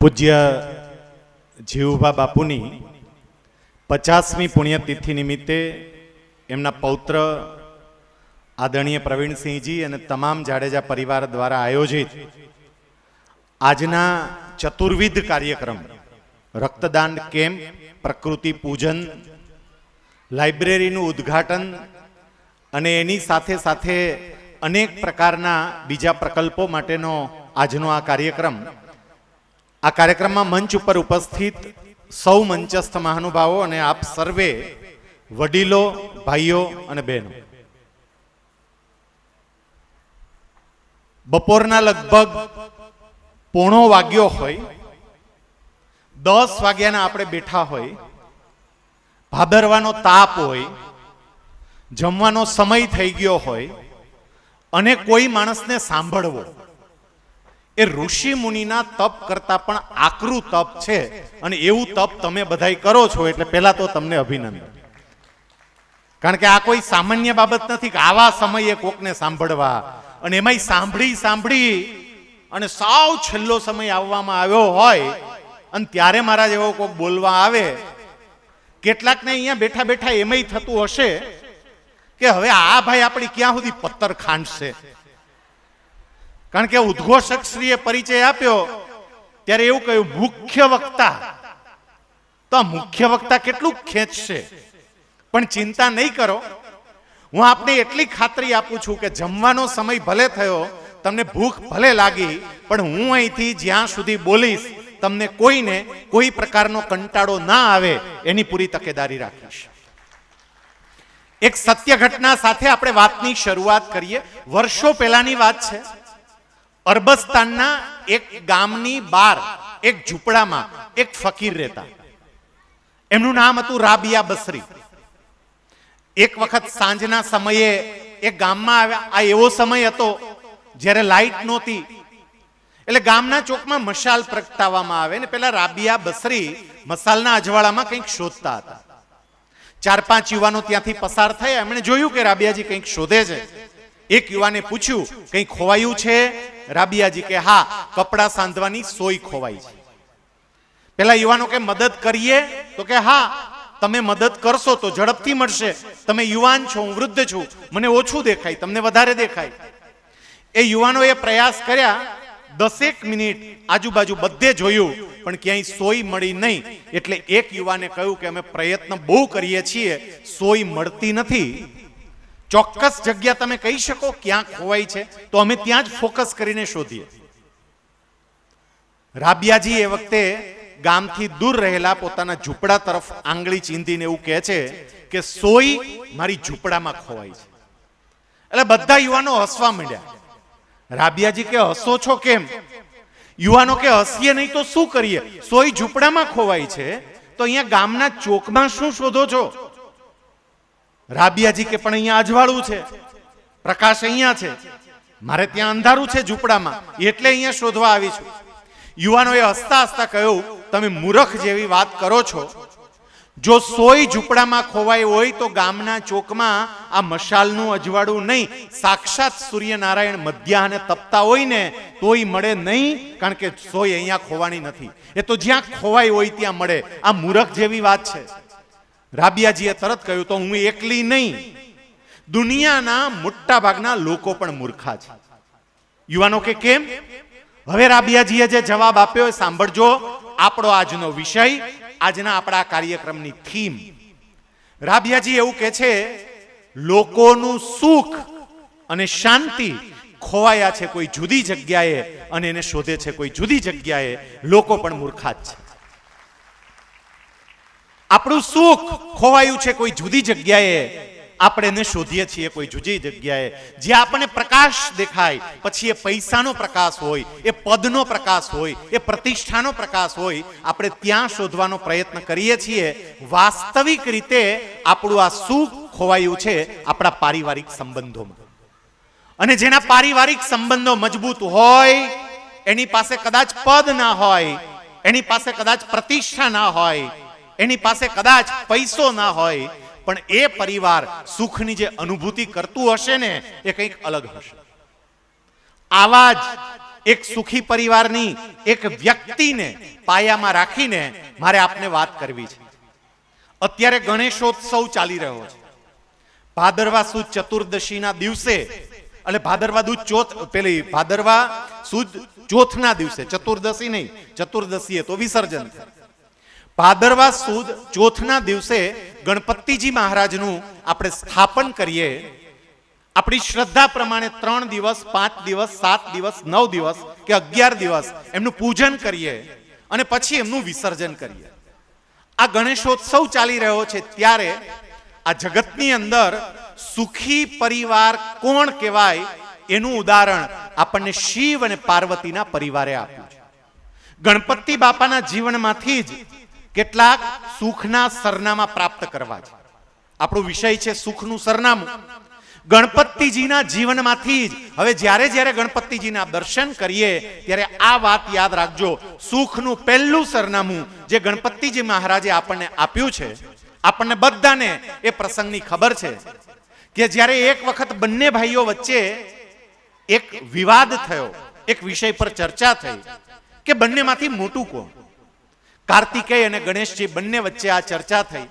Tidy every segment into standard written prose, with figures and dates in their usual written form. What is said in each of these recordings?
પૂજ્ય જીવુભા બાપુની 50મી પુણ્યતિથિ નિમિત્તે એમના પૌત્ર આદરણીય પ્રવીણસિંહજી અને તમામ જાડેજા પરિવાર દ્વારા આયોજિત આજના ચતુર્વિધ કાર્યક્રમ રક્તદાન કેમ્પ, પ્રકૃતિ પૂજન, લાઇબ્રેરીનું ઉદ્ઘાટન અને એની સાથે સાથે અનેક પ્રકારના બીજા પ્રકલ્પો માટેનો આજનો આ કાર્યક્રમમાં મંચ ઉપર ઉપસ્થિત સૌ મંચસ્થ મહાનુભાવો અને આપ સર્વે વડીલો, ભાઈઓ અને બહેનો, બપોરના લગભગ 1:15 વાગ્યો હોય, 10 વાગ્યાના આપણે બેઠા હોય, ભાદરવાનો તાપ હોય, જમવાનો સમય થઈ ગયો હોય અને કોઈ માણસને સાંભળવો એ ઋષિ મુનિના તપ કરતા પણ આકરું તપ છે. અને એવું તપ તમે બધાય કરો છો એટલે પહેલા તો તમને અભિનંદન. કારણ કે આ કોઈ સામાન્ય બાબત નથી કે આવા સમયે કોકને સાંભળવા, અને એમાંય સાંભળી અને સાવ છેલ્લો સમય આવવામાં આવ્યો હોય અને ત્યારે મારા જેવો કોક બોલવા આવે. કેટલાકને અહીંયા બેઠા બેઠા એમાંય થતું હશે કે હવે આ ભાઈ આપણી ક્યાં સુધી પત્તર ખાંડશે. કારણ કે ઉદ્ઘોષક શ્રીએ પરિચય આપ્યો ત્યારે એવું કહ્યું મુખ્ય વક્તા, તો આ મુખ્ય વક્તા કેટલું ખેંચશે. પણ ચિંતા નહીં કરો, હું આપને એટલી ખાતરી આપું છું કે જમવાનો સમય ભલે થયો, તમને ભૂખ ભલે લાગી, પણ હું અહીંથી જ્યાં સુધી બોલીશ તમને કોઈને કોઈ પ્રકારનો કંટાળો ના આવે એની પૂરી તકેદારી રાખીશ. એક સત્ય ઘટના સાથે આપણે વાતની શરૂઆત કરીએ. વર્ષો પહેલાની વાત છે. અરબસ્તાનના એક ગામની બહાર એક ઝૂંપડામાં એક ફકીર રહેતા. એમનું નામ હતું રાબિયા બસરી. એક વખત સાંજના સમયે એક ગામમાં આવ્યા. આ એવો સમય હતો જ્યારે લાઈટ નહોતી, એટલે ગામના ચોકમાં મશાલ પ્રગટાવવામાં આવે ને પેલા રાબિયા બસરી મશાલના અજવાળામાં કંઈક શોધતા હતા. 4-5 યુવાનો ત્યાંથી પસાર થયા. એમણે જોયું કે રાબિયાજી કંઈક શોધે છે. એક યુવાને પૂછ્યું, કંઈક ખોવાયું છે? રાબિયાજી કે હા, કપડા સાંધવાની સોય ખોવાઈ છે. પેલા યુવાનો કે મદદ કરીએ? તો કે હા, તમે મદદ કરશો તો ઝડપથી મળશે. તમે યુવાન છો, હું વૃદ્ધ છું, મને ઓછું દેખાય, તમને વધારે દેખાય. એ યુવાનોએ પ્રયાસ કર્યા. 10 મિનિટ આજુબાજુ બધે જોયું પણ ક્યાંય સોય મળી નહીં. એટલે એક યુવાને કહ્યું કે અમે પ્રયત્ન બહુ કરીએ છીએ, સોય મળતી નથી. ચોક્કસ જગ્યા તમે કહી શકો ક્યાં ખોવાઈ છે? તો અમે ત્યાં જ ફોકસ કરીને શોધીએ. રાબિયાજી એ વખતે ગામથી દૂર રહેલા પોતાના ઝૂંપડા તરફ આંગળી ચીંધીને એવું કહે છે કે સોય મારી ઝૂંપડામાં ખોવાઈ છે. એટલે બધા યુવાનો હસવા માંડ્યા. રાબિયાજી કે હસો છો કેમ? યુવાનો કે હસીએ નહીં તો શું કરીએ, સોય ઝૂંપડામાં ખોવાઈ છે તો અહીંયા ગામના ચોકમાં શું શોધો છો? રાબિયાજી કે પણ અહીંયા અજવાળું છે, પ્રકાશ અહીંયા છે, મારે ત્યાં અંધારું છે ઝૂંપડામાં, એટલે અહીંયા શોધવા આવી છું. યુવાનોએ હસતા હસતા કહ્યું, તમે મૂર્ખ જેવી વાત કરો છો. જો સોય ઝૂંપડામાં ખોવાઈ હોય તો ગામના ચોકમાં આ મશાલનું અજવાળું નહીં, સાક્ષાત સૂર્યનારાયણ મધ્યાહને તપતા હોય ને તોય મળે નહીં. કારણ કે સોય અહીંયા ખોવાની નથી, એ તો જ્યાં ખોવાઈ હોય ત્યાં મળે. આ મૂર્ખ જેવી વાત છે. રાબિયાજીએ તરત કહ્યું, તો હું એકલી નહીં, દુનિયાના મોટા ભાગના લોકો પણ મૂર્ખા છે. યુવાનો કે કેમ? હવે રાબિયાજીએ જે જવાબ આપ્યો એ સાંભળજો. આપણો આજનો વિષય, આજના આપણા કાર્યક્રમની થીમ. રાબિયાજી એવું કહે છે, લોકોનું સુખ અને શાંતિ ખોવાયા છે કોઈ જુદી જગ્યાએ અને એને શોધે છે કોઈ જુદી જગ્યાએ. લોકો પણ મૂર્ખા જ છે. આપણું સુખ ખોવાયું છે કોઈ જુદી જગ્યાએ, આપણે એને શોધીએ છીએ કોઈ જુદી જગ્યાએ. જ્યાં આપણને પ્રકાશ દેખાય, પછી એ પૈસાનો પ્રકાશ હોય, એ પદનો પ્રકાશ હોય, એ પ્રતિષ્ઠાનો પ્રકાશ હોય, આપણે ત્યાં શોધવાનો પ્રયત્ન કરીએ છીએ. વાસ્તવિક રીતે આપણું આ સુખ ખોવાયું છે આપણા પારિવારિક સંબંધોમાં. અને જેના પારિવારિક સંબંધો મજબૂત હોય એની પાસે કદાચ પદ ના હોય, એની પાસે કદાચ પ્રતિષ્ઠા ના હોય, એની પાસે કદાચ પૈસો ના હોય, પણ એ પરિવાર સુખની જે અનુભૂતિ કરતું હશે ને એ કંઈક અલગ હશે. આવા જ એક સુખી પરિવારની એક વ્યક્તિને પાયામાં રાખીને મારે આપને વાત કરવી છે. અત્યારે ગણેશોત્સવ ચાલી રહ્યો છે. ભાદરવા સુદ ચતુર્દશીના દિવસે, એટલે ભાદરવા સુદ ચોથના દિવસે, ચતુર્દશી નહીં, ચતુર્દશી તો વિસર્જન થાય. ભાદરવા સુદ ચોથના દિવસે ગણપતિજી મહારાજનું આપણે સ્થાપન કરીએ. આપણી શ્રદ્ધા પ્રમાણે 3 દિવસ, 5 દિવસ, 7 દિવસ, 9 દિવસ કે 11 દિવસ એમનું પૂજન કરીએ અને પછી એમનું વિસર્જન કરીએ. આ ગણેશોત્સવ ચાલી રહ્યો છે ત્યારે આ જગતની અંદર સુખી પરિવાર કોણ કહેવાય એનું ઉદાહરણ આપણને શિવ અને પાર્વતીના પરિવારે આપ્યું છે. ગણપતિ બાપાના જીવનમાંથી જ કેટલાક સુખના સરનામા પ્રાપ્ત કરવા છે. આપણો વિષય છે સુખનું સરનામું. ગણપતિજીના જીવનમાંથી જ હવે જ્યારે ગણપતિજીના દર્શન કરીએ ત્યારે આ વાત યાદ રાખજો, સુખનું પહેલું સરનામું જે ગણપતિજી મહારાજે આપણને આપ્યું છે. આપણને બધાને એ પ્રસંગની ખબર છે કે જ્યારે એક વખત બંને ભાઈઓ વચ્ચે એક વિવાદ થયો, એક વિષય પર ચર્ચા થઈ કે બંનેમાંથી મોટું કોણ. કાર્તિકેય અને ગણેશજી બંને વચ્ચે આ ચર્ચા થઈ.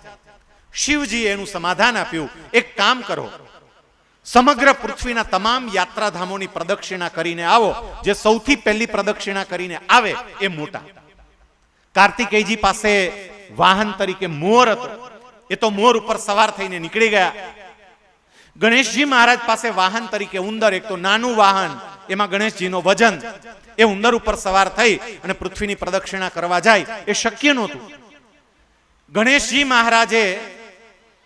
શિવજીએ એનું સમાધાન આપ્યું, એક કામ કરો, સમગ્ર પૃથ્વીના તમામ યાત્રાધામોની પ્રદક્ષિણા કરીને આવો. જે સૌથી પહેલી પ્રદક્ષિણા કરીને આવે એ મોટા. કાર્તિકેયજી પાસે વાહન તરીકે મોર હતો, એ તો મોર ઉપર સવાર થઈને નીકળી ગયા. ગણેશજી મહારાજ પાસે વાહન તરીકે ઉંદર, એક તો નાનું વાહન, એમાં ગણેશજીનો વજન, એ ઉંદર ઉપર સવાર થઈ અને પૃથ્વીની પ્રદક્ષિણા કરવા જાય એ શક્ય નહોતું. ગણેશજી મહારાજે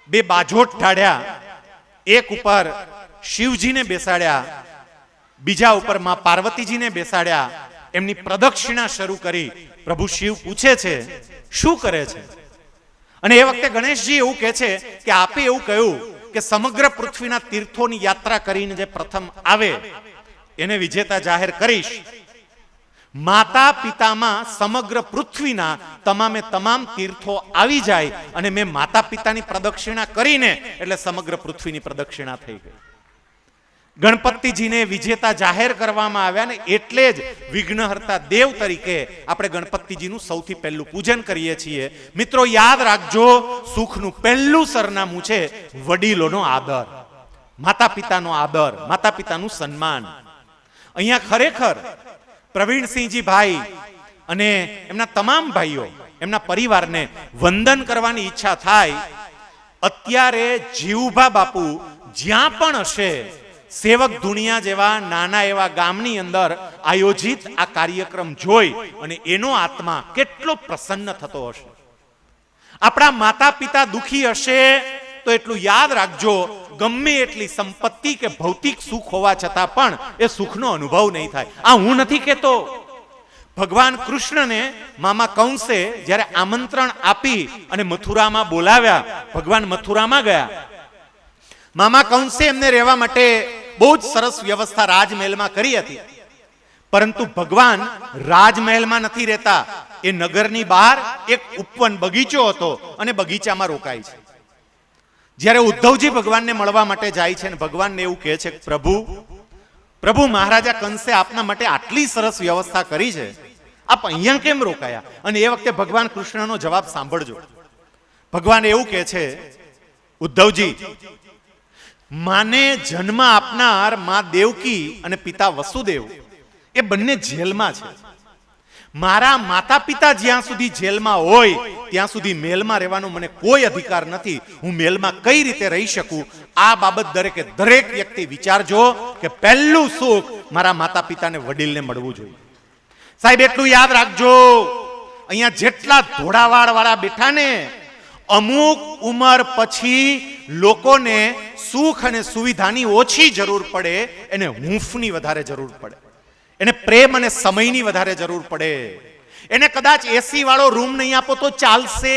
2 બાજોટ ઢાળ્યા, એક ઉપર શિવજીને બેસાડ્યા, બીજા ઉપર માં પાર્વતીજીને બેસાડ્યા. એમની પ્રદક્ષિણા શરૂ કરી. પ્રભુ શિવ પૂછે છે શું કરે છે? અને એ વખતે ગણેશજી એવું કહે છે કે આપે એવું કહ્યું કે સમગ્ર પૃથ્વીના તીર્થોની યાત્રા કરીને જે પ્રથમ આવે એને વિજેતા જાહેર કરીશ. માતા પિતામાં સમગ્ર પૃથ્વીના તમામે તમામ તીર્થો આવી જાય અને મેં માતા પિતાની પ્રદક્ષિણા કરીને એટલે સમગ્ર પૃથ્વીની પ્રદક્ષિણા થઈ ગઈ. ગણપતિજીને વિજેતા જાહેર કરવામાં આવ્યા ને એટલે જ વિઘ્નહર્તા દેવ તરીકે આપણે ગણપતિજીનું સૌથી પહેલું પૂજન કરીએ છીએ. મિત્રો યાદ રાખજો, સુખનું પહેલું સરનામું છે વડીલોનો આદર, માતા પિતાનો આદર, માતા પિતાનું સન્માન. અહીંયા ખરેખર પ્રવીણસિંહજી ભાઈ અને એમના તમામ ભાઈઓ, એમના પરિવારને વંદન કરવાની ઈચ્છા થાય. અત્યારે જીવુભા બાપુ જ્યાં પણ હશે, સેવક ધુણિયા જેવા નાના એવા ગામની અંદર આયોજિત આ કાર્યક્રમ જોઈ અને એનો આત્મા કેટલો પ્રસન્ન થતો હશે. આપણા માતા પિતા દુખી હશે તો એટલું યાદ રાખજો, ગમે એટલી સંપત્તિ કે ભૌતિક સુખ હોવા છતાં પણ એ સુખનો અનુભવ નહીં થાય. આ હું નથી કહેતો. ભગવાન કૃષ્ણને મામા કંસે જ્યારે આમંત્રણ આપી અને મથુરામાં બોલાવ્યા, ભગવાન મથુરામાં ગયા. મામા કંસે એમને રહેવા માટે બહુ જ સરસ વ્યવસ્થા રાજમહેલમાં કરી હતી. પરંતુ ભગવાન રાજમહેલમાં નથી રહેતા, એ નગરની બહાર એક ઉપવન બગીચો હતો અને બગીચામાં રોકાય છે. જ્યારે ઉદ્ધવજી ભગવાનને મળવા માટે જાય છે અને ભગવાનને એવું કહે છે, પ્રભુ મહારાજા કંસે આપના માટે આટલી સરસ વ્યવસ્થા કરી છે, આપ અહીંયા કેમ રોકાયા? અને એ વખતે ભગવાન કૃષ્ણનો જવાબ સાંભળજો. ભગવાન એવું કહે છે, ઉદ્ધવજી, માને જન્મ આપનાર માં દેવકી અને પિતા વસુદેવ એ બંને જેલમાં છે. મારા માતા પિતા જ્યાં સુધી જેલમાં હોય ત્યાં સુધી મહેલમાં રહેવાનો મને કોઈ અધિકાર નથી. હું મહેલમાં કઈ રીતે રહી શકું? આ બાબત દરેક વ્યક્તિ વિચારજો કે પહેલું સુખ મારા માતા પિતાને વડીલને મળવું જોઈએ. સાહેબ એટલું યાદ રાખજો, અહીંયા જેટલા ધોળાવાળ વાળા બેઠા ને, અમુક ઉંમર પછી લોકોને સુખ અને સુવિધાની ઓછી જરૂર પડે, એને હૂંફની વધારે જરૂર પડે, એને પ્રેમ અને સમયની વધારે જરૂર પડે. એને કદાચ એસી વાળો રૂમ નહીં આપો તો ચાલશે,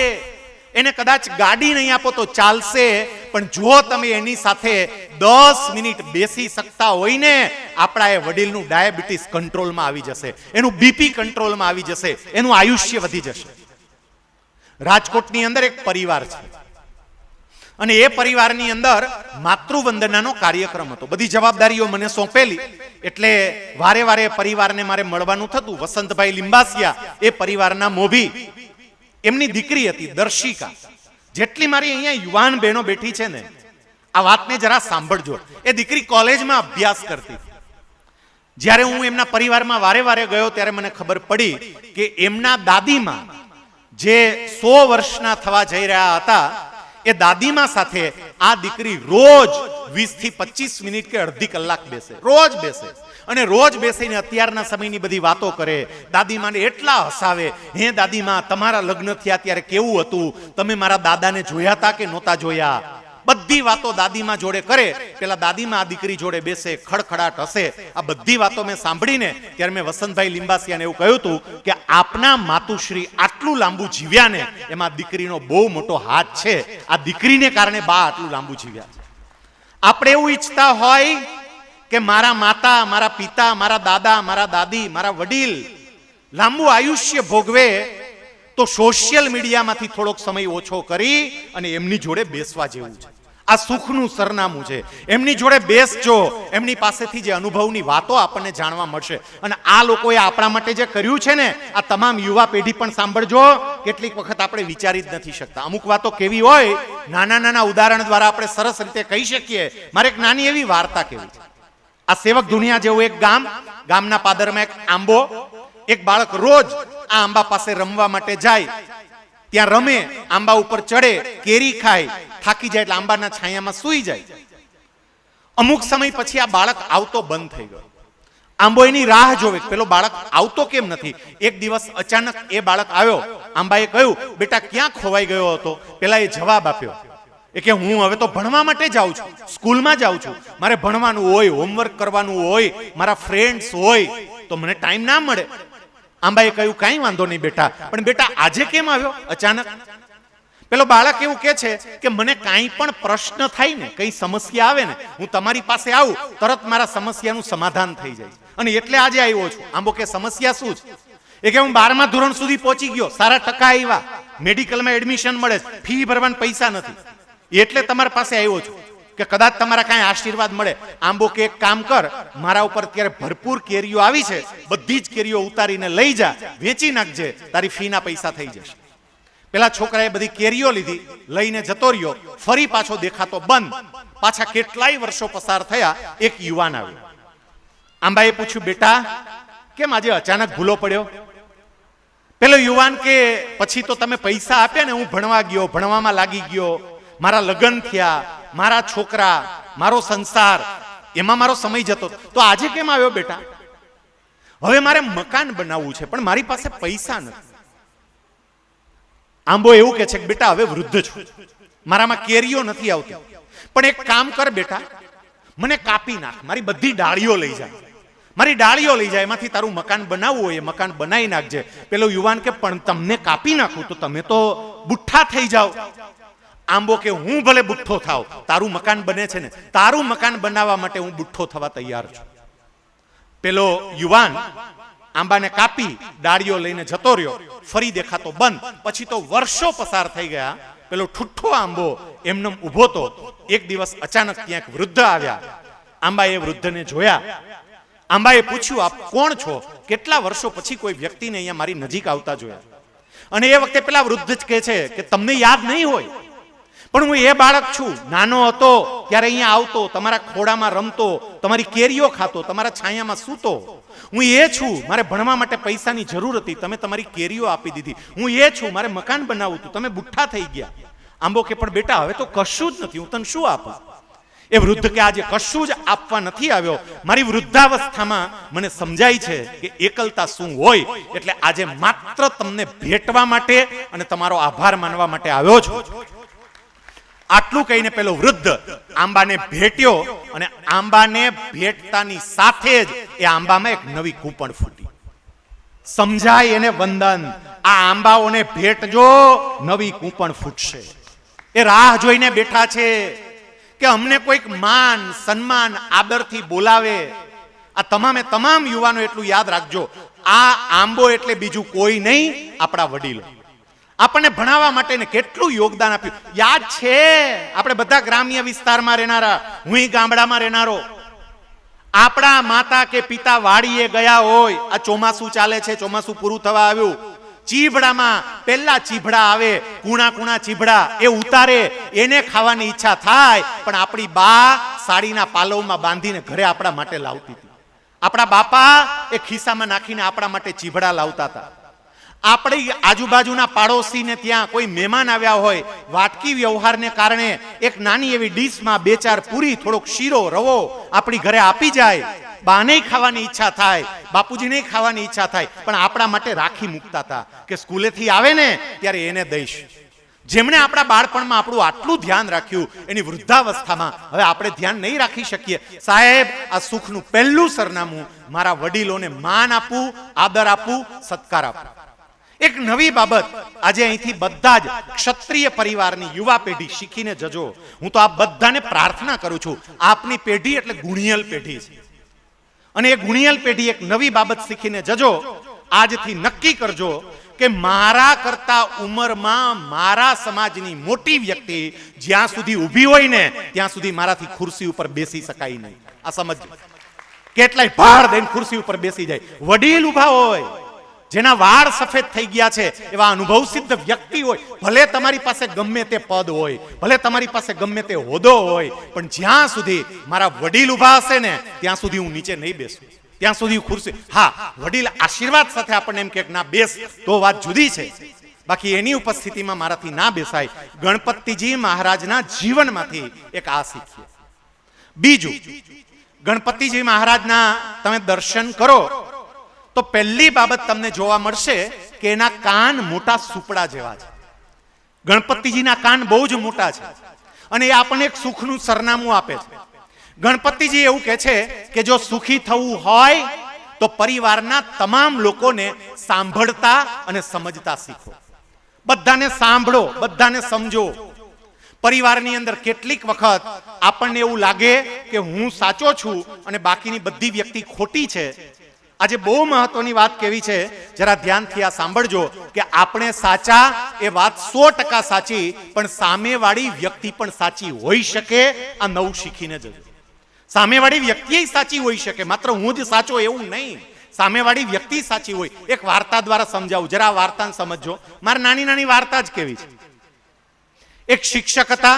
એને કદાચ ગાડી નહીં આપો તો ચાલશે, પણ જો તમે એની સાથે 10 મિનિટ બેસી શકતા હોય ને, આપણા એ વડીલનું ડાયાબિટીસ કંટ્રોલમાં આવી જશે, એનું બીપી કંટ્રોલમાં આવી જશે, એનું આયુષ્ય વધી જશે. રાજકોટની અંદર એક પરિવાર છે, અને એ પરિવારની અંદર માતૃવંદનાનો કાર્યક્રમ હતો. બધી જવાબદારીઓ મને સોંપેલી એટલે વારે વારે પરિવારને મારે મળવાનું થતું. વસંતભાઈ લિંબાસિયા એ પરિવારના મોભી, એમની દીકરી હતી દર્શિકા. જેટલી મારી અહીંયા યુવાન બહેનો બેઠી છે ને, આ વાતને જરા સાંભળજો. એ દીકરી કોલેજમાં અભ્યાસ કરતી. જ્યારે હું એમના પરિવારમાં વારે વારે ગયો ત્યારે મને ખબર પડી કે એમના દાદીમાં જે 100 વર્ષના થવા જઈ રહ્યા હતા, એ દાદીમા સાથે આ દીકરી રોજ 20 થી 25 મિનિટ કે અડધી કલાક બેસે, રોજ બેસે. અને રોજ બેસીને અત્યારના સમયની બધી વાતો કરે. દાદીમાને એટલા હસાવે, હે દાદીમા તમારા લગ્ન થયા ત્યારે કેવું હતું, તમે મારા દાદાને જોયા હતા કે નહોતા જોયા, બધી વાતો દાદીમા જોડે કરે. પેલા દાદીમા આ દીકરી જોડે બેસે, ખડખડાટ હસે. આ બધી વાતો મેં સાંભળીને ત્યારે મેં વસંતભાઈ લિંબાસિયાને એવું કહ્યું હતું કે આપના માતુશ્રી આટલું લાંબુ જીવ્યા ને એમાં દીકરીનો બહુ મોટો હાથ છે. આ દીકરીને કારણે બા આટલું લાંબુ જીવ્યા છે. આપણે એવું ઈચ્છતા હોય કે મારા માતા, મારા પિતા, મારા દાદા, મારા દાદી, મારા વડીલ લાંબુ આયુષ્ય ભોગવે, તો સોશિયલ મીડિયામાંથી થોડોક સમય ઓછો કરી અને એમની જોડે બેસવા જેવું છે. આ સુખનું સરનામું છે. એમની જોડે બેસજો, એમની પાસેથી જે અનુભવની વાતો આપણને જાણવા મળશે. અને આ લોકોએ આપણા માટે જે કર્યું છે ને, આ તમામ યુવા પેઢી પણ સાંભળજો. કેટલીક વખત આપણે વિચારી જ નથી શકતા. અમુક વાતો કેવી હોય, નાના નાના ઉદાહરણ દ્વારા આપણે સરસ રીતે કહી શકીએ. મારે એક નાની એવી વાર્તા કહેવી છે. આ સેવક ધુનિયા જેવું એક ગામ, ગામના પાદરમાં એક આંબો. એક બાળક રોજ આ આંબા પાસે રમવા માટે જાય, ત્યાં રમે, આંબા ઉપર ચડે, કેરી ખાય, થાકી જાય એટલે આંબાના છાયામાં સૂઈ જાય. અમુક સમય પછી આ બાળક આવતો બંધ થઈ ગયો. આંબો એની રાહ જોવે, પેલો બાળક આવતો કેમ નથી. એક દિવસ અચાનક એ બાળક આવ્યો. આંબાએ કહ્યું, બેટા ક્યાં ખોવાઈ ગયો હતો? પેલા એ જવાબ આપ્યો એ કે હું હવે તો ભણવા માટે જાઉં છું, સ્કૂલમાં જાઉં છું, મારે ભણવાનું હોય, હોમવર્ક કરવાનું હોય, મારા ફ્રેન્ડ્સ હોય, તો મને ટાઈમ ના મળે. આંબાએ કહ્યું કાંઈ વાંધો નહીં બેટા, પણ બેટા આજે કેમ આવ્યો અચાનક? પેલો બાળક એવું કહે છે કે મને કાંઈ પણ પ્રશ્ન થાય ને, કઈ સમસ્યા આવે ને, હું તમારી પાસે આવું, તરત મારા સમસ્યાનું સમાધાન થઈ જાય, અને એટલે આજે આવ્યો છું. આંબો કે સમસ્યા શું છે? એ કે હું 12મા ધોરણ સુધી પહોંચી ગયો, સારા ટકા આવ્યા, મેડિકલમાં એડમિશન મળે, ફી ભરવાના પૈસા નથી, એટલે તમારા પાસે આવ્યો છું કે કદાચ તમારા કાંઈ આશીર્વાદ મળે. આંબો કે એક કામ કર, મારા ઉપર અત્યારે ભરપૂર કેરીઓ આવી છે, બધી જ કેરીઓ ઉતારીને લઈ જા, વેચી નાખજે, તારી ફીના પૈસા થઈ જશે. પેલા છોકરાએ બધી કેરીઓ લીધી, લઈને જતો રહ્યો. ફરી પાછો દેખાતો બંધ. પાછા કેટલાય વર્ષો પસાર થયા, એક યુવાન આવ્યો. આંબાએ પૂછ્યું, બેટા કેમ આજે અચાનક ભૂલો પડ્યો? પેલો યુવાન કે પછી તો તમે પૈસા આપ્યા ને, હું ભણવા ગયો, ભણવામાં લાગી ગયો, મારા લગ્ન થયા, મારા છોકરા, મારો સંસાર, એમાં મારો સમય જતો, તો આજે કેમ આવ્યો બેટા? હવે મારે મકાન બનાવવું છે, પણ મારી પાસે પૈસા નથી. આંબો એવું કે છે કે બેટા હવે વૃદ્ધ છું, મારામાં કેરીઓ નથી આવતી, પણ એક કામ કર બેટા, મને કાપી નાખ, મારી બધી ડાળીઓ લઈ જાય, મારી ડાળીઓ લઈ જાય, એમાંથી તારું મકાન બનાવવું હોય એ મકાન બનાવી નાખજે. પેલો યુવાન કે પણ તમને કાપી નાખું તો તમે તો બુઠ્ઠા થઈ જાઓ. આંબો કે હું ભલે બુઠ્ઠો થાવ, તારું મકાન બને છે ને, તારું મકાન બનાવવા માટે હું બુઠ્ઠો થવા તૈયાર છું. પેલો યુવાન આંબાને કાપી ડાળીઓ લઈને જતો રહ્યો. ફરી દેખાતો બંધ. પછી તો વર્ષો પસાર થઈ ગયા. પેલો ઠુઠ્ઠો આંબો એમને ઊભો તો. એક દિવસ અચાનક ત્યાં એક વૃદ્ધ આવ્યા. આંબાએ વૃદ્ધને જોયા. આંબાએ પૂછ્યું, આપ કોણ છો? કેટલા વર્ષો પછી કોઈ વ્યક્તિને અહીંયા મારી નજીક આવતા જોયા. અને એ વખતે પેલા વૃદ્ધ જ કહે છે કે તમને યાદ નહીં હોય, પણ હું એ બાળક છું, નાનો હતો ત્યારે અહીંયા આવતો, તમારા ખોડામાં રમતો, તમારી કેરીઓ ખાતો, તમારા છાયામાં સૂતો. હું એ છું, મારે ભણવા માટે પૈસાની જરૂર હતી, તમે તમારી કેરીઓ આપી દીધી. હું એ છું, મારે મકાન બનાવવું હતું, તમે બુઠ્ઠા થઈ ગયા. આંબો કે પણ બેટા હવે તો કશું જ નથી, હું તને શું આપું? એ વૃદ્ધ કે આજે કશું જ આપવા નથી આવ્યો, મારી વૃદ્ધાવસ્થામાં મને સમજાય છે કે એકલતા શું હોય, એટલે આજે માત્ર તમને ભેટવા માટે અને તમારો આભાર માનવા માટે આવ્યો છું. આટલું કહીને પેલો વૃદ્ધ આંબાને ભેટ્યો, અને આંબાને ભેટતાની સાથે જ એ આંબામાં એક નવી કૂપણ ફૂટી. સમજાય એને વંદન, આ આંબાઓને ભેટજો, નવી કૂપણ ફૂટશે. એ રાહ જોઈને બેઠા છે કે અમને કોઈક માન સન્માન આદરથી બોલાવે. આ તમામે તમામ યુવાનો એટલું યાદ રાખજો, આ આંબો એટલે બીજું કોઈ નહીં, આપણા વડીલો. આપણને ભણાવવા માટે ને કેટલું યોગદાન આપ્યું. યાદ છે આપણે બધા ગ્રામ્ય વિસ્તારમાં રહેનારા, હું ગામડામાં રહેનારો, આપણા માતા કે પિતા વાડીએ ગયા હોય, આ ચોમાસું ચાલે છે, ચોમાસું પૂરું થવા આવ્યું, ચીભડામાં પહેલા ચીભડા આવે, કુણા કુણા ચીભડા એ ઉતારે, એને ખાવાની ઈચ્છા થાય, પણ આપણી બા સાડીના પાલવમાં બાંધીને ઘરે આપણા માટે લાવતી હતી. આપણા બાપા એ ખિસ્સામાં નાખીને આપણા માટે ચીભડા લાવતા હતા. આપણી આજુબાજુના પાડોશીને ત્યાં કોઈ મહેમાન આવ્યા હોય, વાટકી વ્યવહારને કારણે એક નાની એવી ડીશમાં 2-4 પૂરી, થોડોક શીરો રવો આપણી ઘરે આપી જાય. બાને ખાવાની ઈચ્છા થાય, બાપુજીને ખાવાની ઈચ્છા થાય, પણ આપણા માટે રાખી મૂકતા હતા કે સ્કૂલેથી આવે ને ત્યારે એને દઈશ. જેમણે આપણા બાળપણમાં આપણું આટલું ધ્યાન રાખ્યું, એની વૃદ્ધાવસ્થામાં હવે આપણે ધ્યાન નહીં રાખી શકીએ. સાહેબ, આ સુખનું પહેલું સરનામું મારા વડીલોને માન આપવું, આદર આપવું, સત્કાર આપવું. એક નવી બાબત આજે અહીંથી બધા જ ક્ષત્રિય પરિવારની યુવા પેઢી શીખીને જજો. હું તો આપ બધાને પ્રાર્થના કરું છું, આપની પેઢી એટલે ગુણિયલ પેઢી છે, અને એ ગુણિયલ પેઢી એક નવી બાબત શીખીને જજો. આજથી નક્કી કરજો કે મારા કરતા ઉંમરમાં મારા સમાજની મોટી વ્યક્તિ જ્યાં સુધી ઊભી હોય ને ત્યાં સુધી મારાથી ખુરશી ઉપર બેસી શકાય નહીં. આ સમજજો. કેટલાય ભાડ દઈને ખુરશી ઉપર બેસી જાય. વડીલ ઊભા હોય, જેના વાળ સફેદ થઈ ગયા છે, એવા અનુભવ સિદ્ધ વ્યક્તિ હોય, ભલે તમારી પાસે ગમે તે પદ હોય, ભલે તમારી પાસે ગમે તે હોદ્દો હોય, પણ જ્યાં સુધી મારા વડીલ ઊભા હશે ને ત્યાં સુધી હું નીચે નહીં બેસું, ત્યાં સુધી ખુરશી. હા, વડીલ આશીર્વાદ સાથે આપણને એમ કે ના બેસ તો વાત જુદી છે, બાકી એની ઉપસ્થિતિમાં મારાથી ના બેસાય. ગણપતિજી મહારાજના જીવનમાંથી એક આ શીખીએ. બીજું, ગણપતિજી મહારાજના તમે દર્શન કરો તો પહેલી બાબત તમને જોવા મળશે કે એના કાન મોટા સુપડા જેવા છે. ગણપતિજીના કાન બહુ જ મોટા છે, અને એ આપણને એક સુખનું સરનામું આપે છે. ગણપતિજી એવું કહે છે કે જો સુખી થવું હોય તો પરિવારના તમામ લોકોને સાંભળતા અને સમજતા શીખો. બધાને સાંભળો, બધાને સમજો. પરિવારની અંદર કેટલીક વખત આપણને એવું લાગે કે હું સાચો છું અને બાકીની બધી વ્યક્તિ ખોટી છે. આજે બહુ મહત્વની વાત કેવી છે, જરા ધ્યાનથી આ સાંભળજો કે આપણે સાચા એ વાત 100% સાચી, પણ સામેવાળી વ્યક્તિ પણ સાચી હોઈ શકે. આ નવું શીખીને જજો. સામેવાળી વ્યક્તિ સાચી હોઈ શકે, માત્ર હું જ સાચો એવું નહીં. સામેવાળી વ્યક્તિ સાચી હોય. એક વાર્તા દ્વારા સમજાવું, જરા વાર્તાને સમજો. મારે નાની નાની વાર્તા જ કેવી છે. એક શિક્ષક હતા,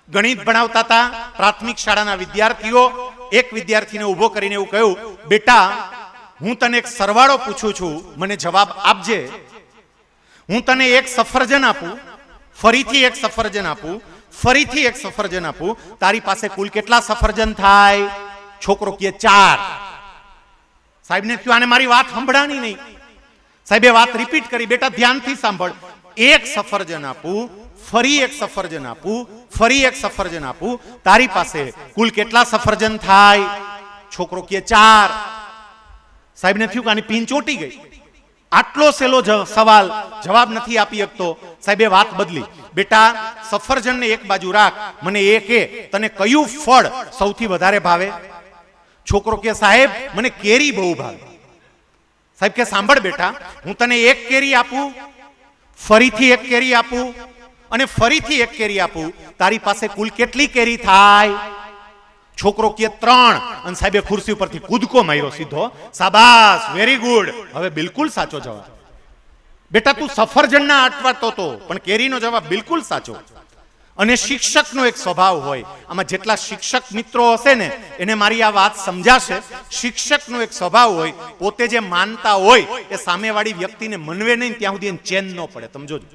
ગણિત ભણાવતા હતા પ્રાથમિક શાળાના વિદ્યાર્થીઓ. એક વિદ્યાર્થીને ઊભો કરીને એવું કહ્યું, બેટા હું તને એક સરવાળો પૂછું છું, મને જવાબ આપજે. હું તને એક સફરજન આપું, ફરીથી એક સફરજન આપું, ફરીથી એક સફરજન આપું, તારી પાસે કુલ કેટલા સફરજન થાય? છોકરો કહે 4. સાહેબને કહ્યું આને મારી વાત સંભળાણી નહીં. સાહેબે વાત રિપીટ કરી, બેટા ધ્યાનથી સાંભળ. એક સફરજન આપું, ફરી એક સફરજન આપું, ફરી એક સફરજન આપું, તારી પાસે કુલ કેટલા સફરજન થાય? છોકરો કહે 4. સાહેબને થયું કે આની પીન ચોટી ગઈ. આટલો સહેલો સવાલ જવાબ નથી આપી શકતો. સાહેબે વાત બદલી, બેટા સફરજનને એક બાજુ રાખ, મને એ કે તને કયું ફળ સૌથી વધારે ભાવે? છોકરો કે સાહેબ મને કેરી બહુ ભાવે. સાહેબ કે સાંભળ બેટા, હું તને એક કેરી આપું, ફરીથી એક કેરી આપું અને ફરીથી એક કેરી આપું, તારી પાસે કુલ કેટલી કેરી થાય? છોકરો કે 3. અને સાહેબે ખુરશી ઉપરથી કૂદકો માર્યો સીધો. શાબાશ, વેરી ગુડ, હવે બિલકુલ સાચો જવાબ. બેટા તું સફરજનના અટવાતો હતો, પણ કેરીનો જવાબ બિલકુલ સાચો. અને શિક્ષકનો એક સ્વભાવ હોય, આમાં જેટલા શિક્ષક મિત્રો હશે ને એને મારી આ વાત સમજાશે. શિક્ષકનો એક સ્વભાવ હોય, પોતે જે માનતા હોય એ સામેવાળી વ્યક્તિને મનવે નહીં ત્યાં સુધી એને ચેન ન પડે. તમે જોજો.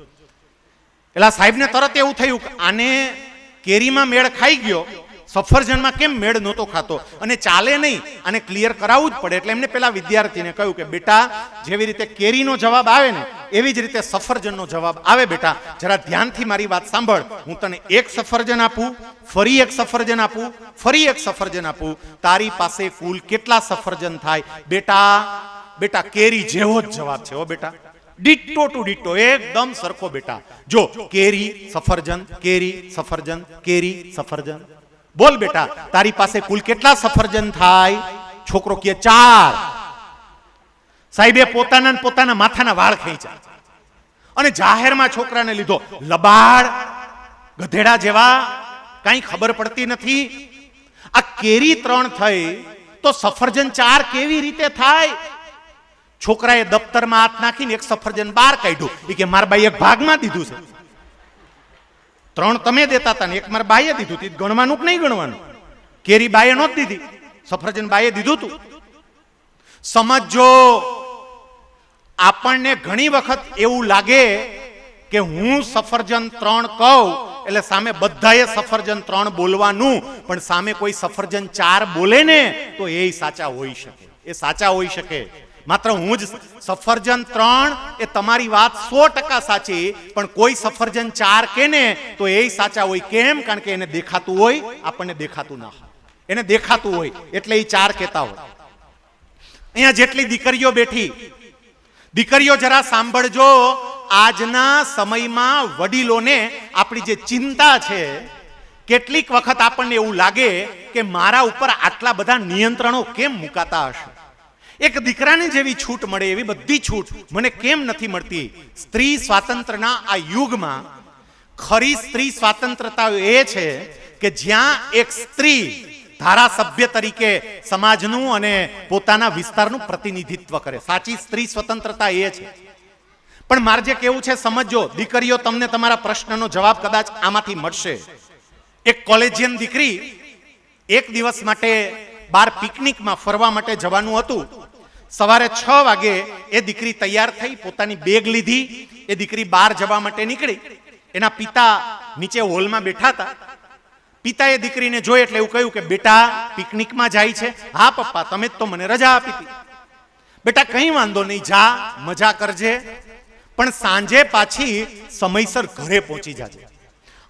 એટલે સાહેબને તરત એવું થયું કે આને કેરીમાં મેળ ખાઈ ગયો, સફરજનમાં કેમ મેળ નહોતો ખાતો, અને ચાલે નહીં, આને ક્લિયર કરાવવું જ પડે. એટલે એમને પેલા વિદ્યાર્થીને કહ્યું કે બેટા જેવી રીતે કેરીનો જવાબ આવે ને એવી જ રીતે સફરજનનો જવાબ આવે. બેટા જરા ધ્યાનથી મારી વાત સાંભળ. હું તને એક સફરજન આપું, ફરી એક સફરજન આપું, ફરી એક સફરજન આપું, તારી પાસે કુલ કેટલા સફરજન થાય? બેટા કેરી જેવો જ જવાબ છે હો બેટા, ડિટ્ટો ટુ ડિટ્ટો, એકદમ સરખો. બેટા જો કેરી સફરજન, કેરી સફરજન, કેરી સફરજન. બોલ બેટા તારી પાસે કુલ કેટલા સફરજન થાય? છોકરો કહે 4. સાહેબે પોતાના માથાના વાળ ખેંચ્યા. અને જાહેરમાં છોકરાને લીધો, લબાડ ગધેડા જેવા, કઈ ખબર પડતી નથી. આ કેરી 3 થઈ તો સફરજન 4 કેવી રીતે થાય? છોકરાએ દફતરમાં હાથ નાખીને એક સફરજન બહાર કાઢ્યું. એ કે મારા બાઈ એક ભાગમાં દીધું છે. 3 તમે દેતા હતા ને એક મારા બાઈએ દીધું. ગણવાનું કે નહીં ગણવાનું? કેરી બાઈએ નહોતી દીધી, સફરજન બાઈએ દીધું તું. સમજો, આપણને ઘણી વખત એવું લાગે કે હું સફરજન 3 કહું એટલે સામે બધાએ સફરજન 3 બોલવાનું, પણ સામે કોઈ સફરજન 4 બોલે ને તો એ સાચા હોઈ શકે. એ સાચા હોઈ શકે. માત્ર હું જ સફરજન 3 એ તમારી વાત 100% સાચી, પણ કોઈ સફરજન 4 કે ને તો એ સાચા હોય. કેમ? કારણ કે એને દેખાતું હોય, આપણને દેખાતું ના હોય. એને દેખાતું હોય એટલે એ 4 કહેતા હોય. અહીંયા જેટલી દીકરીઓ બેઠી, દીકરીઓ જરા સાંભળજો. આજના સમયમાં વડીલોને આપણી જે ચિંતા છે, કેટલીક વખત આપણને એવું લાગે કે મારા ઉપર આટલા બધા નિયંત્રણો કેમ મુકાતા હશે? એક દીકરાને જેવી છૂટ મળે એવી બધી છૂટ મને કેમ નથી મળતી? સ્ત્રી સ્વાતંત્ર્યના આ યુગમાં ખરી સ્ત્રી સ્વાતંત્રતા એ છે કે જ્યાં એક સ્ત્રી ધારાસભ્ય તરીકે સમાજનું અને પોતાના વિસ્તારનું પ્રતિનિધિત્વ કરે. સાચી સ્ત્રી સ્વતંત્રતા એ છે. પણ મારે જે કેવું છે સમજો, દીકરીઓ, તમને તમારા પ્રશ્નનો જવાબ કદાચ આમાંથી મળશે. એક કોલેજિયન દીકરી એક દિવસ માટે બહાર પિકનિકમાં ફરવા માટે જવાનું હતું. સવારે 6 વાગે એ દીકરી તૈયાર થઈ, પોતાની બેગ લીધી, એ દીકરી બહાર જવા માટે નીકળી. એના પિતા નીચે હોલમાં બેઠા હતા. પિતાએ દીકરીને જોઈ એટલે એવું કહ્યું કે બેટા પિકનિકમાં જાય છે? હા પપ્પા, તમે જ તો મને રજા આપી હતી. બેટા કંઈ વાંધો નહીં, જા મજા કરજે, પણ સાંજે પાછી સમયસર ઘરે પહોંચી જાજે.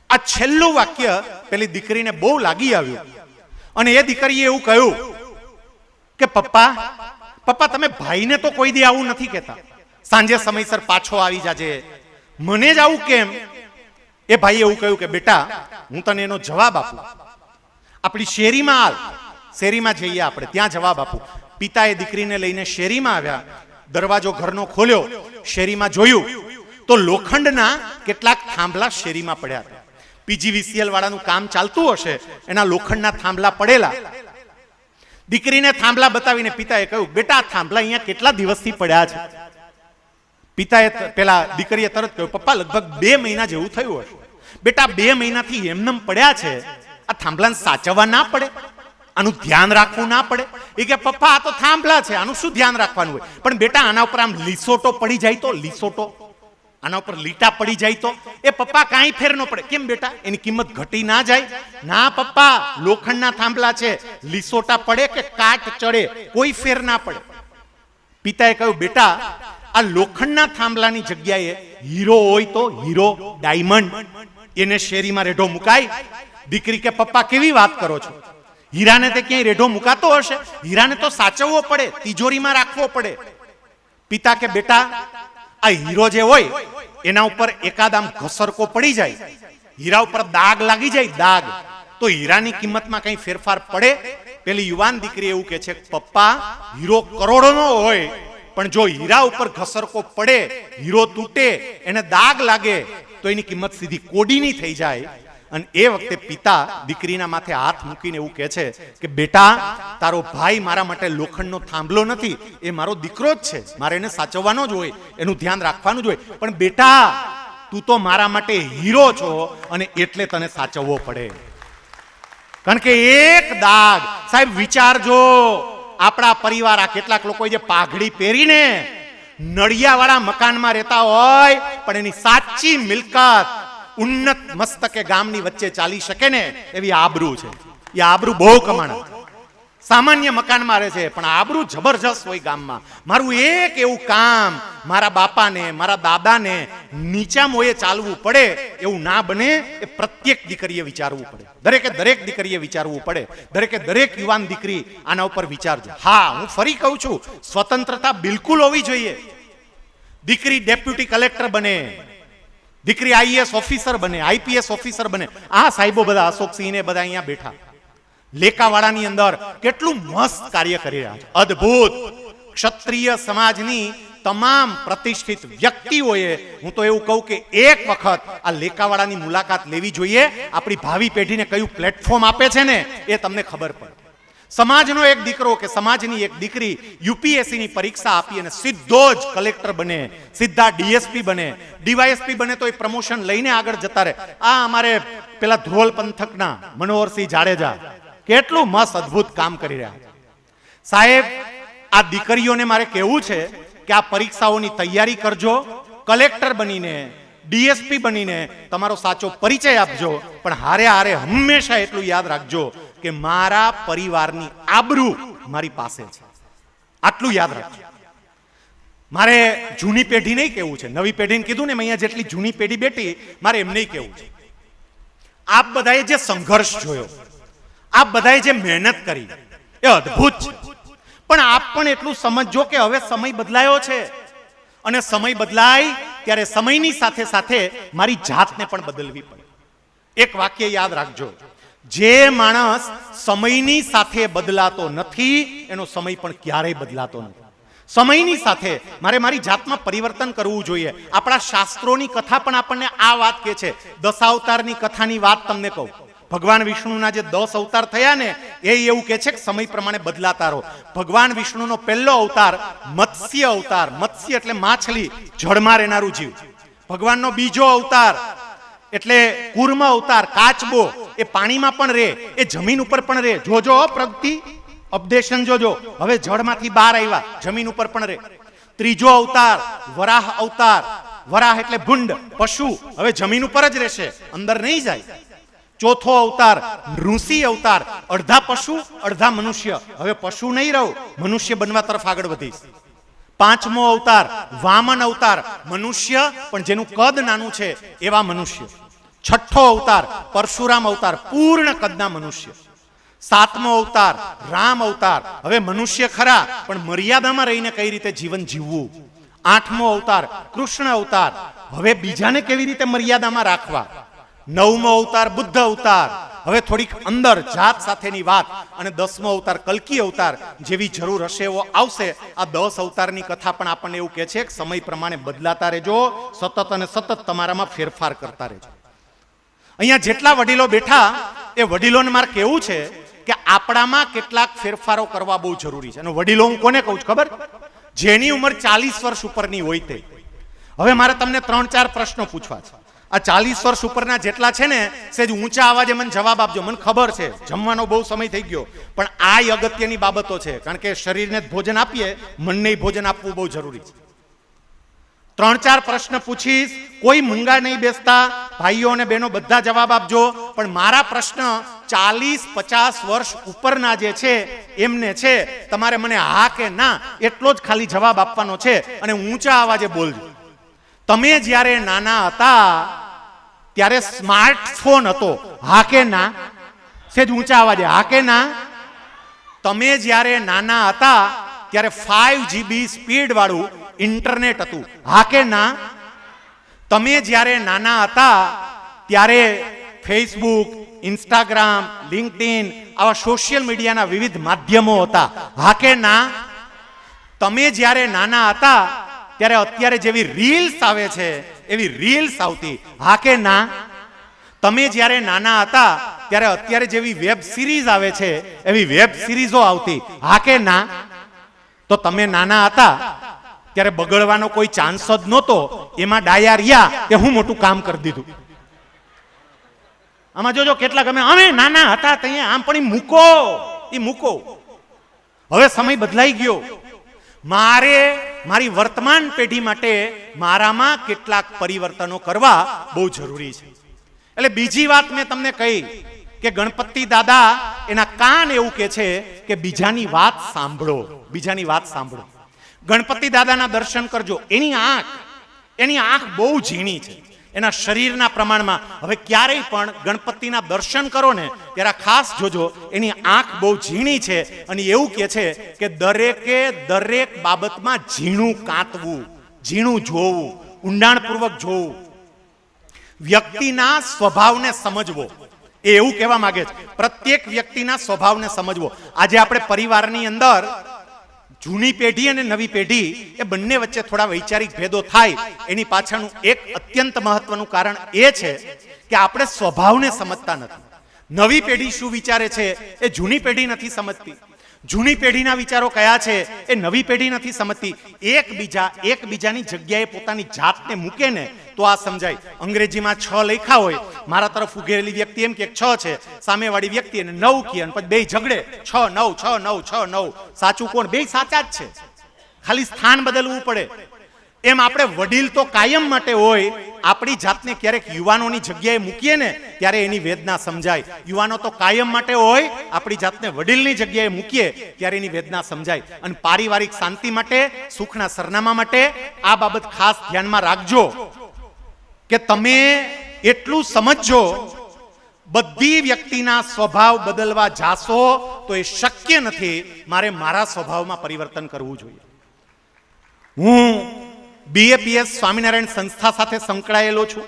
આ છેલ્લું વાક્ય પેલી દીકરીને બહુ લાગી આવ્યું અને એ દીકરીએ એવું કહ્યું કે પપ્પા પપ્પા તમે ભાઈને તો કોઈ દી આવું નથી કહેતા, સાંજે સમયસર પાછો આવી જાજે, મને જ આવું કેમ? એ ભાઈએ એવું કહ્યું કે બેટા હું તને એનો જવાબ આપું. આપણી શેરીમાં હાલ, શેરીમાં જઈએ આપણે, ત્યાં જવાબ આપું. પિતાએ દીકરીને લઈને શેરીમાં આવ્યા. દરવાજો ઘરનો ખોલ્યો, શેરીમાં જોયું તો લોખંડના કેટલાક થાંભલા શેરીમાં પડ્યા હતા. પીજીવીસીએલ વાળાનું કામ ચાલતું હશે, એના લોખંડના થાંભલા પડેલા. દીકરીને થાંભલા બતાવીને પિતાએ કહ્યું બેટા થાંભલા અહીંયા કેટલા દિવસથી પડ્યા છે? પિતાએ પેલા દીકરીએ તરત કહ્યું પપ્પા લગભગ 2 મહિના જેવું થયું હશે. બેટા 2 મહિનાથી એમનેમ પડ્યા છે, આ થાંભલાને સાચવવા ના પડે? આનું ધ્યાન રાખવું ના પડે? એ કે પપ્પા આ તો થાંભલા છે, આનું શું ધ્યાન રાખવાનું હોય? પણ બેટા આના ઉપર આમ લીસોટો પડી જાય તો, લીસોટો આના ઉપર લીટા પડી જાય તો? એ પપ્પા કાંઈ ફેર ન પડે. કેમ બેટા, એની કિંમત ઘટી ના જાય? ના પપ્પા, લોખંડના થાંભલા છે, લીસોટા પડે કે કાટ ચડે કોઈ ફેર ના પડે. પિતાએ કહ્યું બેટા આ લોખંડના થાંભલાની જગ્યાએ હીરો હોય તો, હીરો ડાયમંડ, એને શેરીમાં રેઢો મુકાય? દીકરી કે પપ્પા કેવી વાત કરો છો? હીરાને તે ક્યાંય રેઢો મુકાતો હશે? હીરાને તો સાચવવો પડે, તિજોરીમાં રાખવો પડે. પિતા કે બેટા આ હીરો જે હોય એના ઉપર એકાદ આમ ઘસરકો પડી જાય, હીરા ઉપર દાગ લાગી જાય, દાગ, તો હીરાની કિંમતમાં કઈ ફેરફાર પડે? પેલી યુવાન દીકરી એવું કે છે પપ્પા હીરો કરોડોનો હોય પણ જો હીરા ઉપર ઘસરકો પડે, હીરો તૂટે, એને દાગ લાગે તો એની કિંમત સીધી કોડીની થઈ જાય. અને એ વખતે પિતા દીકરીના માથે હાથ મૂકીને એવું કહે છે કે બેટા તારો ભાઈ મારા માટે લોખંડનો થાંભલો નથી, એ મારો દીકરો જ છે, મારે એને સાચવવાનો જ હોય, એનું ધ્યાન રાખવાનું જ હોય, પણ બેટા તું તો મારા માટે હીરો છો અને એટલે તને સાચવવો પડે. કારણ કે એક દાગ, સાહેબ વિચારજો, આપણા પરિવાર આ કેટલાક લોકો જે પાઘડી પહેરીને નળિયાવાળા મકાનમાં રહેતા હોય પણ એની સાચી મિલકત ઉન્નત મસ્તકે ગામની વચ્ચે ચાલી શકે ને એવી આબરૂ છે. એ આબરૂ બહુ કમાણા. સામાન્ય મકાનમાં રહે છે પણ આબરૂ જબરજસ્ત હોય ગામમાં. મારું એક એવું કામ મારા બાપાને, મારા દાદાને નીચા મોયે ચાલવું પડે એવું ના બને, એ પ્રત્યેક દીકરીએ વિચારવું પડે. દરેકે દરેક દીકરીએ વિચારવું પડે. દરેકે દરેક યુવાન દીકરી આના ઉપર વિચારજો. હા, હું ફરી કહું છું, સ્વતંત્રતા બિલકુલ હોવી જોઈએ. દીકરી ડેપ્યુટી કલેક્ટર બને, દીકરી આઈએએસ ઓફિસર બને, આઈપીએસ ઓફિસર બને. આ સાહેબો બધા અશોકસિંહ ને બધા અહીંયા બેઠા લેકાવાડાની અંદર કેટલું મસ્ત કાર્ય કરી રહ્યા છે, અદ્ભુત. ક્ષત્રિય સમાજની તમામ પ્રતિષ્ઠિત વ્યક્તિઓએ હું તો એવું કહું કે એક વખત આ લેકાવાળાની મુલાકાત લેવી જોઈએ. આપણી ભાવિ પેઢીને કયું પ્લેટફોર્મ આપે છે ને એ તમને ખબર પડે. સમાજનો એક દીકરો કે સમાજની એક દીકરી યુપીએસસી ની પરીક્ષા આપી અને સીધો જ કલેક્ટર બને, સીધા ડીએસપી બને, ડીવાયએસપી બને તો એ પ્રમોશન લઈને આગળ જતા રહે. આ અમારે પેલા ધ્રોલ પંથકના મનોહરસિંહ જાડેજા કેટલું મસ્ત અદ્ભુત કામ કરી રહ્યા છે. સાહેબ, આ દીકરીઓને મારે કહેવું છે કે આ પરીક્ષાઓની તૈયારી કરજો, કલેક્ટર બનીને, ડીએસપી બનીને તમારો સાચો પરિચય આપજો, પણ હારે હારે હંમેશા એટલું યાદ રાખજો કે મારા પરિવારની આબરૂ મારી પાસે છે. આટલું યાદ રાખજો. મારે જૂની પેઢી નહીં કહેવું છે, નવી પેઢીને કીધું ને અહીંયા જેટલી જૂની પેઢી બેઠી મારે એમ નહીં કહેવું છે. આપ બધાએ જે સંઘર્ષ જોયો, આપ બધાએ જે મહેનત કરી એ અદ્ભુત છે, પણ આપ પણ એટલું સમજજો કે હવે સમય બદલાયો છે અને સમય બદલાય ત્યારે સમયની સાથે સાથે મારી જાતને પણ બદલવી પડે. એક વાક્ય યાદ રાખજો, જે માણસ સમયની સાથે બદલાતો નથી એનો સમય પણ ક્યારેય બદલાતો નથી. સમયની સાથે મારે મારી જાતમાં પરિવર્તન કરવું જોઈએ. આપણા શાસ્ત્રોની કથા પણ આપણને આ વાત કહે છે. દશાવતારની કથાની વાત તમને કહું. ભગવાન વિષ્ણુના જે 10 અવતાર થયા ને એ એવું કહે છે કે સમય પ્રમાણે બદલાતા રહો. ભગવાન વિષ્ણુનો પહેલો અવતાર મત્સ્ય અવતાર, મત્સ્ય એટલે માછલી, જળમાં રહેનારું જીવ. ભગવાનનો બીજો અવતાર એટલે કૂર્મ અવતાર, કાચબો, એ પાણીમાં પણ રહે, એ જમીન ઉપર પણ રહે. જોજો પ્રગતિ અપડેશન જોજો, હવે જળમાંથી બહાર આવ્યા, જમીન ઉપર પણ રહે. ત્રીજો અવતાર વરાહ અવતાર, વરાહ એટલે ભૂંડ, પશુ, હવે જમીન ઉપર જ રહેશે, અંદર નહીં જાય. ચોથો અવતાર ઋષિ અવતાર, અડધા પશુ અડધા મનુષ્ય, હવે પશુ નહીં રહું, મનુષ્ય બનવા તરફ આગળ વધીશ. પાંચમો અવતાર વામન અવતાર, મનુષ્ય પણ જેનું કદ નાનું છે એવા મનુષ્ય. છઠ્ઠો અવતાર પરશુરામ અવતાર, પૂર્ણ કદના મનુષ્ય. સાતમો અવતાર રામ અવતાર, હવે મનુષ્ય ખરા પણ મર્યાદામાં રહીને કઈ રીતે જીવન જીવવું. આઠમો અવતાર કૃષ્ણ અવતાર, હવે બીજાને કેવી રીતે મર્યાદામાં રાખવા. નવમો અવતાર બુદ્ધ અવતાર, હવે થોડીક અંદર જાત સાથેની વાત. અને 10મો અવતાર કલ્કી અવતાર, જેવી જરૂર હશે એવો આવશે. આ 10 અવતારની કથા પણ આપણને એવું કહે છે કે સમય પ્રમાણે બદલાતા રહેજો, સતત અને સતત તમારામાં ફેરફાર કરતા રહેજો. અહીંયા જેટલા વડીલો બેઠા એ વડીલોને મારે કહેવું છે કે આપણામાં કેટલાક ફેરફારો કરવા બહુ જરૂરી છે. અને વડીલો હું કોને કહું છું ખબર? જેની ઉંમર 40 વર્ષ ઉપરની હોય તે. હવે મારે તમને 3-4 પ્રશ્નો પૂછવા છે. આ 40 વર્ષ ઉપરના જેટલા છે ને, સેજ ઊંચા અવાજે મને જવાબ આપજો. મને ખબર છે જમવાનો બહુ સમય થઈ ગયો, પણ આ અગત્યની બાબતો છે, કારણ કે શરીરને ભોજન આપીએ, મનને ભોજન આપવું બહુ જરૂરી છે. 3-4 પ્રશ્ન પૂછીશ, કોઈ મૂંગા નહીં બેસતા, ભાઈઓ અને બહેનો બધા જવાબ આપજો. પણ મારા પ્રશ્ન 40-50 વર્ષ ઉપરના જે છે એમને છે, તમારે મને હા કે ના એટલો જ ખાલી જવાબ આપવાનો છે અને ઊંચા અવાજે બોલજો. તમે જ્યારે નાના હતા ત્યારે સ્માર્ટફોન હતો, હા કે ના? સેજ ઊંચા અવાજે હા કે ના? તમે જ્યારે નાના હતા ત્યારે 5GB સ્પીડ વાળું ઇન્ટરનેટ હતું, હા કે ના? તમે જ્યારે નાના હતા ત્યારે ફેસબુક, ઇન્સ્ટાગ્રામ, લિંક્ડઇન આવા સોશિયલ મીડિયાના વિવિધ માધ્યમો હતા, હા કે ના? તમે જ્યારે નાના હતા ત્યારે અત્યારે જેવી રીલ્સ આવે છે એવી રીલ્સ આવતી, હા કે ના? તમે જ્યારે નાના હતા ત્યારે અત્યારે જેવી વેબ સિરીઝ આવે છે એવી વેબ સિરીઝો આવતી, હા કે ના? તો તમે નાના હતા ત્યારે બગડવાનો કોઈ ચાન્સ જ નહોતો, એમાં ડાયરિયા કે હું મોટું કામ કરી દીધું. આમાં જોજો કેટલાક અમે નાના હતા ત્યાં આમ, પણ એ મૂકો. હવે સમય બદલાઈ ગયો. મારે મારી વર્તમાન પેઢી માટે મારામાં કેટલાક પરિવર્તનો કરવા બહુ જરૂરી છે. એટલે બીજી વાત મેં તમને કહી કે ગણપતિ દાદા એના કાન એવું કે છે કે બીજાની વાત સાંભળો, બીજાની વાત સાંભળો. ગણપતિ દાદાના દર્શન કરજો. એની આંખ બહુ ઝીણી છે એના શરીરના પ્રમાણમાં. હવે ક્યારેય પણ ગણપતિના દર્શન કરો ને ત્યારે ખાસ જોજો, એની આંખ બહુ ઝીણી છે અને એવું કહે છે કે દરેક બાબતમાં ઝીણું કાંતવું, ઝીણું જોવું, ઊંડાણપૂર્વક જોવું, વ્યક્તિના સ્વભાવને સમજવો. એ એવું કહેવા માંગે છે, પ્રત્યેક વ્યક્તિના સ્વભાવને સમજવો. આજે આપણે પરિવારની અંદર જૂની પેઢી અને નવી પેઢી એ બંને વચ્ચે થોડા વૈચારિક ભેદો થાય એની પાછળનું એક અત્યંત મહત્વનું કારણ એ છે કે આપણે સ્વભાવને સમજતા નથી. નવી પેઢી શું વિચારે છે એ જૂની પેઢી નથી સમજતી. જૂની પેઢીના વિચારો કયા છે એ નવી પેઢી નથી સમજતી. એકબીજાની જગ્યાએ પોતાની જાતને મૂકે ને તો આ સમજાય. અંગ્રેજીમાં 6 લખ્યા હોય, મારા તરફ ઉઘેરેલી વ્યક્તિ એમ કે 6 છે, સામેવાળી વ્યક્તિ એને 9 કહે અને પછી બે ઝઘડે 6 9 6 9 6 9. સાચું કોણ? બે સાચા જ છે, ખાલી સ્થાન બદલવું પડે. એમ આપણે વડીલ તો કાયમ માટે હોય. આપણી જાતને ક્યારેક યુવાનોની જગ્યાએ મૂકીએ ને ત્યારે એની વેદના સમજાય. યુવાનો તો કાયમ માટે હોય, આપણી જાતને વડીલની જગ્યાએ મૂકીએ ત્યારે એની વેદના સમજાય. અને પારિવારિક શાંતિ માટે, સુખના સરનામા માટે આ બાબત ખાસ ધ્યાનમાં રાખજો કે તમે એટલું સમજજો, બધી વ્યક્તિના સ્વભાવ બદલવા જાશો તો એ શક્ય નથી. મારે મારા સ્વભાવમાં પરિવર્તન કરવું જોઈએ. હું BAPS સ્વામિનારાયણ સંસ્થા સાથે સંકળાયેલો છું.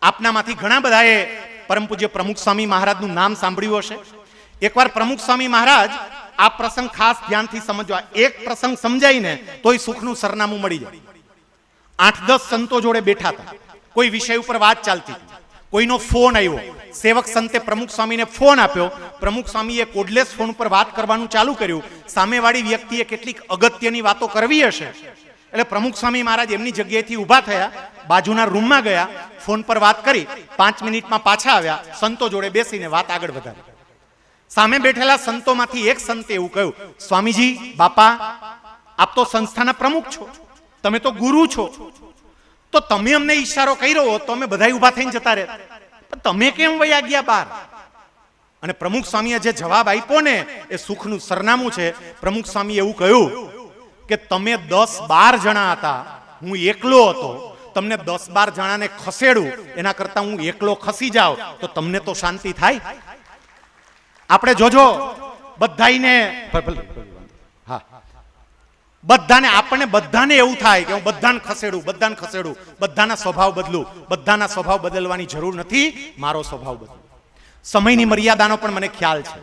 આપનામાંથી ઘણા બધાએ પરમ પૂજ્ય પ્રમુખ સ્વામી મહારાજનું નામ સાંભળ્યું હશે. એકવાર પ્રમુખ સ્વામી મહારાજ, આ પ્રસંગ ખાસ ધ્યાનથી સમજવા, એક પ્રસંગ સમજાઈને તોય સુખનું સરનામું મળી જાય. 8-10 સંતો જોડે બેઠા હતા, કોઈ વિષય ઉપર વાત ચાલતી હતી. કોઈનો ફોન આવ્યો, સેવક સંતે પ્રમુખ સ્વામીને ફોન આપ્યો. પ્રમુખ સ્વામીએ કોડલેસ ફોન ઉપર વાત કરવાનું ચાલુ કર્યું. સામેવાળી વ્યક્તિએ કેટલીક અગત્યની વાતો કરવી હશે એટલે પ્રમુખ સ્વામી મહારાજ એમની જગ્યાએથી ઊભા થયા, બાજુના રૂમમાં ગયા, ફોન પર વાત કરી, 5 મિનિટમાં પાછા આવ્યા, સંતો જોડે બેસીને વાત આગળ વધારી. સામે બેઠેલા સંતોમાંથી એક સંતે એવું કહ્યું, સ્વામીજી, બાપા, આપ તો સંસ્થાના પ્રમુખ છો, તમે તો ગુરુ છો, તો તમે અમને ઈશારો કર્યો હોત તો અમે બધા ઊભા થઈને જતા રહેત, પણ તમે કેમ વયા ગયા બહાર? અને પ્રમુખ સ્વામીએ જે જવાબ આપ્યો ને એ સુખનું સરનામું છે. પ્રમુખ સ્વામીએ એવું કહ્યું કે તમે 10-12 જણા હતા, હું એકલો હતો, તમને 10-12 જણાને ખસેડું એના કરતા હું એકલો ખસી જાઉં તો તમને તો શાંતિ થાય. આપણે જોજો બધાને, હા, બધાને, આપણને બધાને એવું થાય કે હું બધાને ખસેડું, બધાના સ્વભાવ બદલું. બધાના સ્વભાવ બદલવાની જરૂર નથી, મારો સ્વભાવ બદલું. સમયની મર્યાદાનો પણ મને ખ્યાલ છે.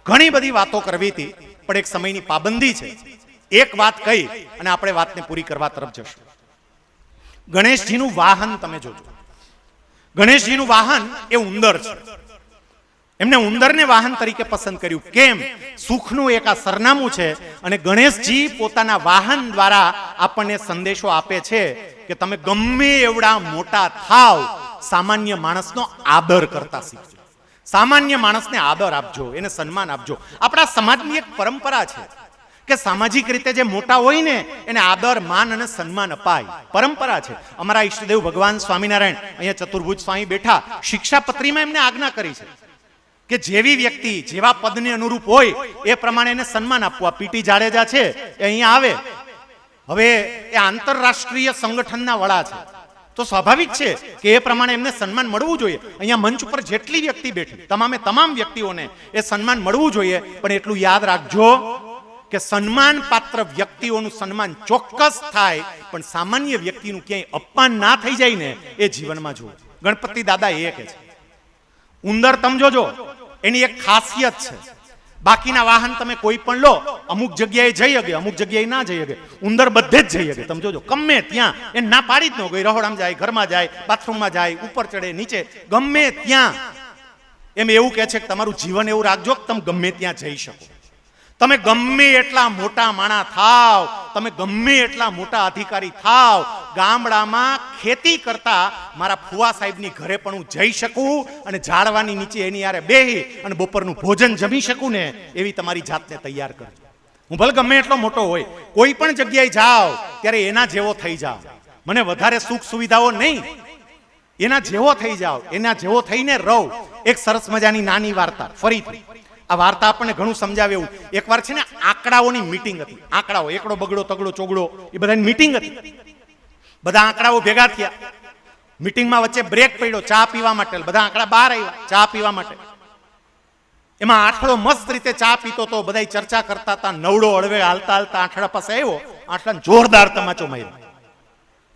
ઘણી બધી વાતો કરવી હતી પણ એક સમયની પાબંદી છે. એક વાત કહી અને આપણે વાતને પૂરી કરવા તરફ જશું. ગણેશજીનું વાહન તમે જોજો. ગણેશજીનું વાહન એ ઉંદર છે. એમને ઉંદરને વાહન તરીકે પસંદ કર્યું. કેમ? સુખનું એક આ સરનામું છે અને ગણેશજી પોતાના વાહન દ્વારા આપણને સંદેશો આપે છે કે તમે ગમે એવડા મોટા થાવ, સામાન્ય માણસનો આદર કરતા શીખજો. સામાન્ય માણસને આદર આપજો, એને સન્માન આપજો. આપણા સમાજની એક પરંપરા છે કે સામાજિક રીતે જે મોટા હોય ને એને આદર, માન અને સન્માન અપાય. પરંપરા છે. અમારા ઈષ્ટદેવ ભગવાન સ્વામિનારાયણ, અહીંયા ચતુર્ભુજ સ્વામી બેઠા, શિક્ષાપત્રીમાં એમને આજ્ઞા કરી છે કે જેવી વ્યક્તિ જેવા પદને અનુરૂપ હોય એ પ્રમાણે એને સન્માન આપવું. આ પીટી જાડેજા છે એ અહીંયા આવે, હવે એ આંતરરાષ્ટ્રીય સંગઠનના વડા છે, તો સ્વાભાવિક છે કે એ પ્રમાણે એમને સન્માન મળવું જોઈએ. અહીંયા મંચ ઉપર જેટલી વ્યક્તિ બેઠી, તમામ વ્યક્તિઓને એ સન્માન મળવું જોઈએ. પણ એટલું યાદ રાખજો કે સન્માન પાત્ર વ્યક્તિઓનું સન્માન ચોક્કસ થાય, પણ સામાન્ય વ્યક્તિનું ક્યાંય અપમાન ના થઈ જાય ને એ જીવનમાં જુઓ. ગણપતિ દાદા એ કહે છે, ઉંદર તમે જોજો, એની એક ખાસિયત છે. બાકીના વાહન તમે કોઈ પણ લો, અમુક જગ્યાએ જઈ શકે, અમુક જગ્યાએ ના જઈ શકે. ઉંદર બધે જ જઈ શકે. તમે જોજો, ગમે ત્યાં એ ના પાડી જ ન ગઈ. રહોડામાં જાય, ઘરમાં જાય, બાથરૂમમાં જાય, ઉપર ચડે, નીચે, ગમે ત્યાં. એમ એવું કહે છે કે તમારું જીવન એવું રાખજો કે તમે ગમે ત્યાં જઈ શકો. તમે ગમે એટલા મોટા માણા થાવ, તમે ગમે એટલા મોટા અધિકારી થાવ, ગામડામાં ખેતી કરતા મારા ફુવા સાહેબની ઘરે પણ હું જઈ શકું અને ઝાડવાની નીચે એની યારે બેહી અને બપોરનું ભોજન જમી શકું ને એવી તમારી જાતને તૈયાર કરજો. હું ભલે ગમે એટલો મોટો હોય, કોઈ પણ જગ્યાએ જાઓ ત્યારે એના જેવો થઈ જાઓ. મને વધારે સુખ સુવિધાઓ નહીં, એના જેવો થઈ જાઓ, એના જેવો થઈને રહો. એક સરસ મજાની નાની વાર્તા, ફરીથી આ વાર્તા આપણને ઘણું સમજાવે એવું. એકવાર છે ને આંકડાઓની મીટિંગ હતી. આંકડાઓ, એકડો, બગડો, તગડો, ચોગડો, એ બધાની મીટિંગ હતી. બધા આંકડાઓ ભેગા થયા. મીટિંગમાં વચ્ચે બ્રેક પડ્યો ચા પીવા માટે. બધા આંકડા બહાર આવ્યા ચા પીવા માટે. એમાં આઠડો મસ્ત રીતે ચા પીતો તો બધા ચર્ચા કરતા હતા. નવડો હળવે હાલતા હાલતા આઠડા પાસે આવ્યો. આઠડાને જોરદાર તમાચો માર્યો.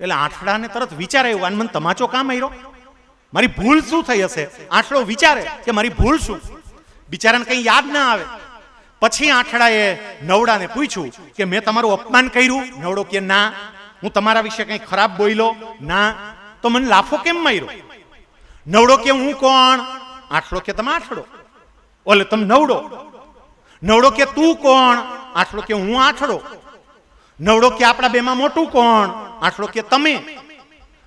એટલે આઠડાને તરત વિચાર આવ્યો, આને મને તમાચો કામ માર્યો? મારી ભૂલ શું થઈ હશે? આઠડો વિચારે કે મારી ભૂલ શું? બિચારાને કંઈ યાદ ના આવે. પછી આઠડાએ નવડાને પૂછ્યું કે મેં તમારું અપમાન કર્યું? નવડો કે ના. હું તમારા વિશે કંઈ ખરાબ બોલ્યો? ના. તો મને લાફો કેમ માર્યો? નવડો કે હું કોણ? આઠડો કે તમે આઠડો. ઓલે તમે નવડો. નવડો કે તું કોણ? આઠડો કે હું આઠડો. નવડો કે આપણા બેમાં મોટું કોણ? આઠડો કે તમે.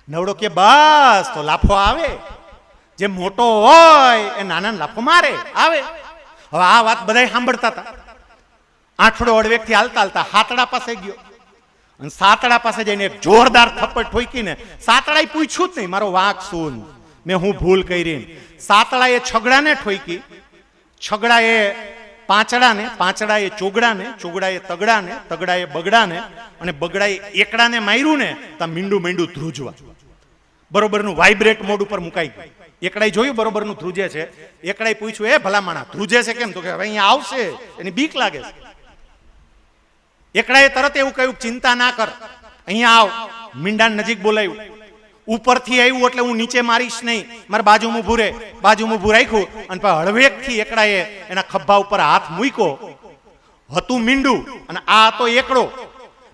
નવડો કે બસ તો લાફો આવે. જે મોટો હોય એ નાના લાફો મારે આવે. હવે આ વાત બધા સાંભળતા હતા. આઠડો અડવેકથી હાલતા હાલતા સાતડા પાસે ગયો અને સાતડા પાસે જઈને એક જોરદાર થપ્પડ ઠોકીને સાતડાએ પૂછ્યું જ નહીં મારો વાંક શું, મેં હું ભૂલ કરી. સાતડાએ છગડાને ઠોકી, છગડાએ પાંચડાને, પાંચડાએ ચોગડાને, ચોગડાએ તગડાને, તગડાએ બગડાને અને બગડાએ એકડાને માર્યું ને તો મીંડું મીંડું ધ્રુજવા બરોબરનું વાઇબ્રેટ મોડ ઉપર મુકાઈ ગયું. એકડાઈ જોયું બરોબરનું ધ્રુજે છે. એકડાઈ પૂછ્યું એ ભલા માણા ધ્રુજે છે કેમ? તો કે હવે અહીંયા આવશે એની બીક લાગે છે. એકડાએ તરત એવું કહ્યું ચિંતા ના કર, અહીંયા આવ. મીંડા નજીક બોલાવ્યું. ઉપરથી આવ્યું એટલે હું નીચે મારીશ નહીં, મારા બાજુમાં ઊભું રહે. બાજુમાં ઊભું રાખ્યું અને હળવેકથી એકડાએ એના ખભા ઉપર હાથ મૂક્યો. હતું મીંડું અને આ હતો એકડો,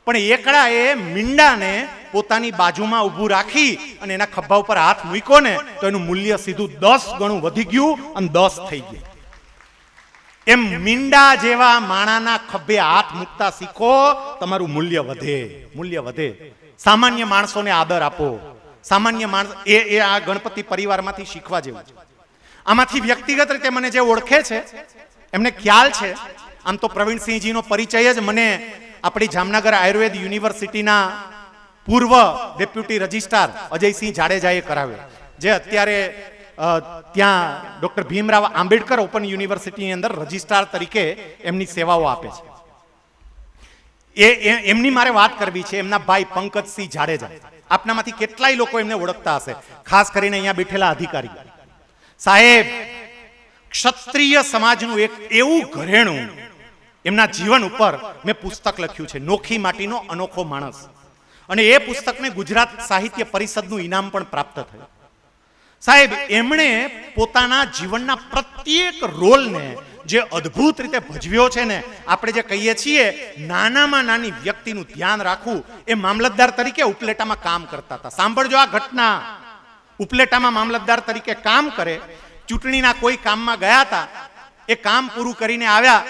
પણ એકડાએ મીંડાને પોતાની બાજુમાં ઊભું રાખી અને એના ખભા ઉપર હાથ મૂક્યો ને તો એનું મૂલ્ય સીધું 10 ગણું વધી ગયું અને 10 થઈ ગયું. એમ મીંડા જેવા માણાના ખભે હાથ મૂકતા શીખો, તમારું મૂલ્ય વધે, મૂલ્ય વધે. સામાન્ય માણસોને આદર આપો. સામાન્ય માણસ એ આ ગણપતિ પરિવારમાંથી શીખવા જેવું છે. આમાંથી વ્યક્તિગત રીતે મને જે ઓળખે છે એમને ખ્યાલ છે. આમ તો પ્રવીણસિંહજીનો પરિચય જ મને આપણી જામનગર આયુર્વેદ યુનિવર્સિટીના પૂર્વ ડેપ્યુટી રજિસ્ટ્રાર અજયસિંહ જાડેજાએ કરાવ્યો, જે અત્યારે ત્યાં ડોક્ટર ભીમરાવ આંબેડકર ઓપન યુનિવર્સિટીની અંદર રજિસ્ટ્રાર તરીકે એમની સેવાઓ આપે છે. એમની મારે વાત કરવી છે. એમના ભાઈ પંકજસિંહ જાડેજા. આપનામાંથી કેટલાય લોકો એમને ઓળખતા હશે, ખાસ કરીને અહીંયા બેઠેલા અધિકારી સાહેબ. ક્ષત્રિય સમાજનું એક એવું ઘરેણું એમના જીવન ઉપર મેં પુસ્તક લખ્યું છે, નોખી માટીનો અનોખો માણસ. અને એ પુસ્તકને ગુજરાત સાહિત્ય પરિષદનું ઇનામ પણ પ્રાપ્ત થયું. સાહેબ એમણે પોતાના જીવનના પ્રત્યેક રોલને જે અદ્ભુત રીતે ભજવ્યો છે ને, આપણે જે કહીએ છીએ નાનામાં નાની વ્યક્તિનું ધ્યાન રાખવું, એ મામલતદાર તરીકે ઉપલેટામાં કામ કરતા હતા. સાંભળજો આ ઘટના. ઉપલેટામાં મામલતદાર તરીકે કામ કરે, ચૂંટણીના કોઈ કામમાં ગયા હતા. એ કામ પૂરું કરીને આવ્યા,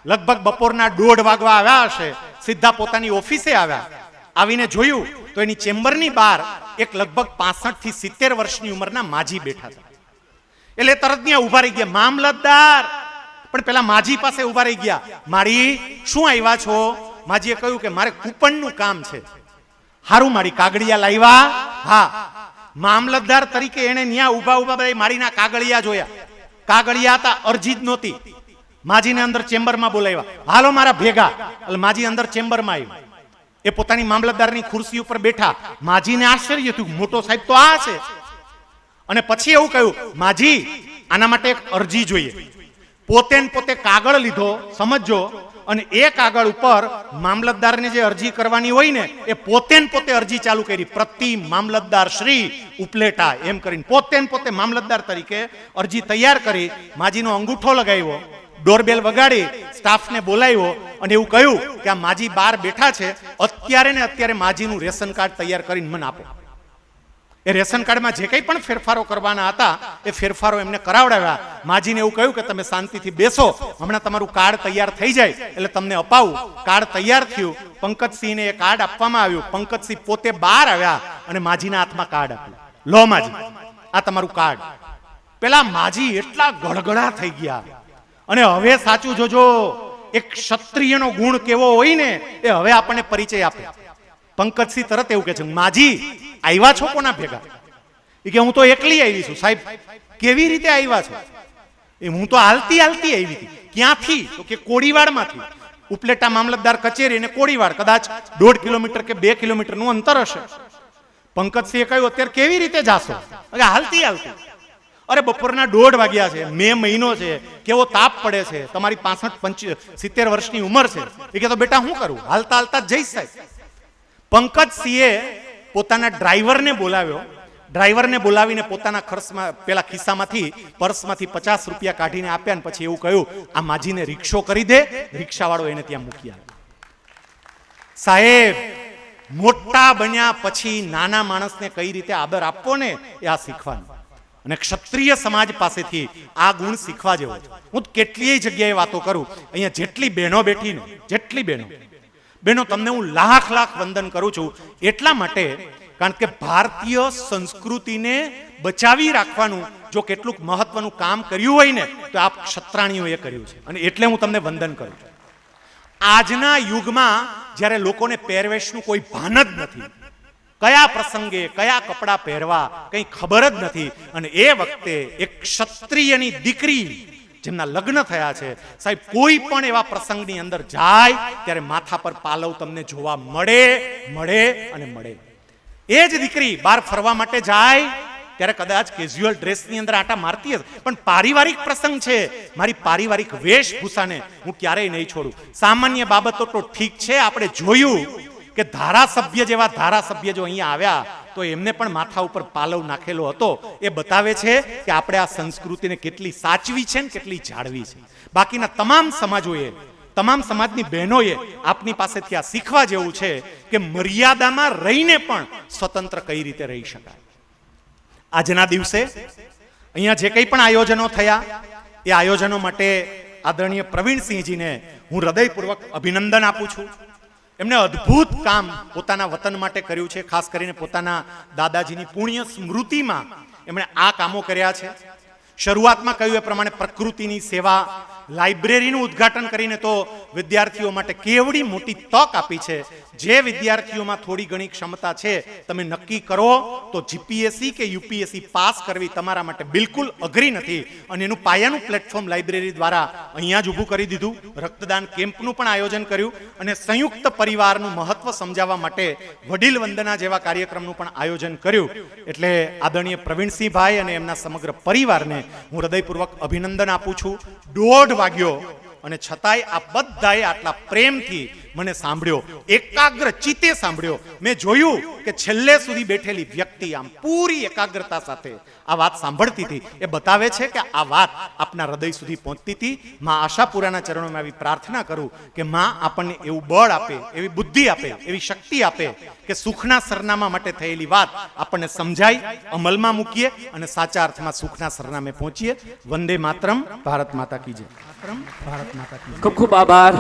લગભગ બપોરના 1:30 વાગવા આવ્યા હશે. સીધા પોતાની ઓફિસે આવ્યા. આવીને જોયું તો એની ચેમ્બરની બહાર એક લગભગ 65 થી 70 વર્ષની ઉંમરના માજી બેઠા હતા. એટલે તરત ત્યાં ઉભા રહી ગયા, મામલતદાર. પણ પેલા માજી પાસે ઉભા રહી ગયા. મારી શું આવ્યા છો? માજીએ કહ્યું કે મારે કૂપનનું કામ છે. હારું મારી કાગળિયા લાવ્યા? હા. મામલતદાર તરીકે એને ત્યાં ઉભા ઉભા બધા મારીના કાગળિયા જોયા. કાગળિયા હતા, અરજી જ નહોતી. માજીને અંદર ચેમ્બરમાં બોલાવ્યા, હાલો મારા ભેગા. એટલે માજી અંદર ચેમ્બરમાં આવી. એ પોતાની મામલતદારની ખુરશી ઉપર બેઠા. માજીને આશ્ચર્ય થયું, મોટો સાહેબ તો આ છે. અને પછી એવું કહ્યું, માજી આના માટે એક અરજી જોઈએ. પોતે કાગળ લીધો, સમજો, અને એ કાગળ ઉપર મામલતદારને જે અરજી કરવાની હોય ને એ પોતે અરજી ચાલુ કરી. પ્રતિ મામલતદાર શ્રી ઉપલેટા એમ કરીને પોતે મામલતદાર તરીકે અરજી તૈયાર કરી. માજીનો અંગૂઠો લગાવ્યો, ડોરબેલ વગાડી, સ્ટાફને બોલાવ્યો અને એવું કહ્યું કે આ માજી બહાર બેઠા છે, અત્યારે ને અત્યારે માજીનું રેશન કાર્ડ તૈયાર કરીને મને આપો. એ રેશન કાર્ડમાં જે કંઈ પણ ફેરફારો કરવાના હતા એ ફેરફારો એમને કરાવડાવ્યા. માજીને એવું કહ્યું કે તમે શાંતિથી બેસો, હમણાં તમારું કાર્ડ તૈયાર થઈ જાય એટલે તમને અપાવું. કાર્ડ તૈયાર થયું. પંકજસિંહને એ કાર્ડ આપવામાં આવ્યું. પંકજસિંહ પોતે બહાર આવ્યા અને માજીના હાથમાં કાર્ડ આપ્યું. લો માજી, આ તમારું કાર્ડ. પેલા માજી એટલા ગળગળા થઈ ગયા. અને હવે સાચું જોજો, એક ક્ષત્રિયનો ગુણ કેવો હોય ને એ હવે આપણને પરિચય આપે. પંકજસિંહ તરત એવું કહે છે, માજી આવ્યા છો કોના ભેગા? એ કે હું તો એકલી આવી છું. સાહેબ કેવી રીતે આવ્યા છો? એ હું તો હાલતી આવી હતી. ક્યાંથી? તો કે કોડીવાડમાંથી. ઉપલેટા મામલતદાર કચેરી અને કોડીવાડ કદાચ 1.5 કિલોમીટર કે 2 કિલોમીટરનું અંતર હશે. પંકજસિંહે કહ્યું, અત્યારે કેવી રીતે જાશો? હાલતી. અરે બપોરના 1:30 વાગ્યા છે, મે મહિનો છે, કેવો તાપ પડે છે, તમારી 65-70 વર્ષની ઉંમર છે. એ કે તો બેટા શું કરું, હાલતા જ જઈશ સાહેબ. પંકજસિંહે પોતાના ડ્રાઈવરને બોલાવ્યો. ડ્રાઈવરને બોલાવીને પોતાના ખર્ચમાં પેલા ખિસ્સામાંથી પર્સમાંથી 50 રૂપિયા કાઢીને આપ્યા ને પછી એવું કહ્યું, આ માજીને રિક્ષો કરી દે. રિક્ષાવાળો એને ત્યાં મૂકી આવ્યો. સાહેબ, મોટા બન્યા પછી નાના માણસને કઈ રીતે આદર આપવો ને એ આ શીખવાનું. અને ક્ષત્રિય સમાજ પાસેથી આ ગુણ શીખવા જેવો છે. હું કેટલીય જગ્યાએ વાતો કરું, અહીંયા જેટલી બહેનો બેઠી ને, જેટલી બહેનો તમને હું લાખ લાખ વંદન કરું છું એટલા માટે, કારણ કે ભારતીય સંસ્કૃતિને બચાવી રાખવાનું જો કેટલુંક મહત્વનું કામ કર્યું હોય ને તો આ ક્ષત્રાણીઓએ કર્યું છે. અને એટલે હું તમને વંદન કરું છું. આજના યુગમાં જ્યારે લોકોને પહેરવેશનું કોઈ ભાન જ નથી, કયા પ્રસંગે કયા કપડા પહેરવા કંઈ ખબર જ નથી, અને એ વખતે એક ક્ષત્રિયની દીકરી જેમના લગ્ન થયા છે, સાહેબ, કોઈ પણ એવા પ્રસંગની અંદર જાય ત્યારે માથા પર પાલવ તમને જોવા મળે. એ જ દીકરી બહાર ફરવા માટે જાય ત્યારે કદાચ કેઝ્યુઅલ ડ્રેસની અંદર આટા મારતી હશે, પણ પારિવારિક પ્રસંગ છે, મારી પારિવારિક વેશભૂષાને હું ક્યારેય નહીં છોડું. સામાન્ય બાબતો તો ઠીક છે, આપણે જોયું કે ધારાસભ્ય જેવા ધારાસભ્ય જો અહીંયા આવ્યા તો એમને પણ માથા ઉપર પાલવ નાખેલો હતો. એ બતાવે છે કે આપણે આ સંસ્કૃતિને કેટલી સાચવી છે ને કેટલી જાળવી છે. બાકીના તમામ સમાજોએ, તમામ સમાજની બહેનોએ આપની પાસેથી આ શીખવા જેવું છે કે મર્યાદામાં રહીને પણ સ્વતંત્ર કઈ રીતે રહી શકાય. આજના દિવસે અહીંયા જે કંઈ પણ આયોજનો થયા એ આયોજનો માટે આદરણીય પ્રવીણસિંહજીને હું હૃદયપૂર્વક અભિનંદન આપું છું. એમને અદ્ભુત કામ પોતાના વતન માટે કર્યું છે. ખાસ કરીને પોતાના દાદાજીની પુણ્ય સ્મૃતિમાં એમણે આ કામો કર્યા છે. શરૂઆતમાં કહ્યું એ પ્રમાણે પ્રકૃતિની સેવા, લાઇબ્રેરીનું ઉદ્ઘાટન કરીને તો વિદ્યાર્થીઓ માટે કેવડી મોટી તક આપી છે. જે વિદ્યાર્થીઓમાં થોડી ઘણી ક્ષમતા છે, તમે નક્કી કરો તો જીપીએસસી કે યુપીએસસી પાસ કરવી તમારા માટે બિલકુલ અઘરી નથી. અને એનું પાયાનું પ્લેટફોર્મ લાઇબ્રેરી દ્વારા અહીંયા જ ઊભું કરી દીધું. રક્તદાન કેમ્પનું પણ આયોજન કર્યું અને સંયુક્ત પરિવારનું મહત્વ સમજાવવા માટે વડીલ વંદના જેવા કાર્યક્રમનું પણ આયોજન કર્યું. એટલે આદરણીય પ્રવીણસિંહભાઈ અને એમના સમગ્ર પરિવારને હું હૃદયપૂર્વક અભિનંદન આપું છું. 1:30 વાગ્યો અને છતાંય આ બધાએ આટલા પ્રેમથી મને સાંભળ્યો, એકાગ્ર ચિત્તે સાંભળ્યો. મેં જોયું કે છેલ્લે સુધી બેઠેલી વ્યક્તિ આમ પૂરી એકાગ્રતા સાથે આ વાત સાંભળતી હતી. એ બતાવે છે કે આ વાત આપના હૃદય સુધી પહોંચતી હતી. માં આશાપુરાના ચરણોમાં આવી પ્રાર્થના કરું કે માં આપણને એવું બળ આપે, એવી બુદ્ધિ આપે, એવી શક્તિ આપે કે સુખના સરનામા માટે થયેલી વાત આપણને સમજાય, અમલમાં મૂકીએ અને સાચા અર્થમાં સુખના સરનામે પહોંચીએ. વંદે માતરમ. ભારત માતા કી જય. ખૂબ ખૂબ આભાર.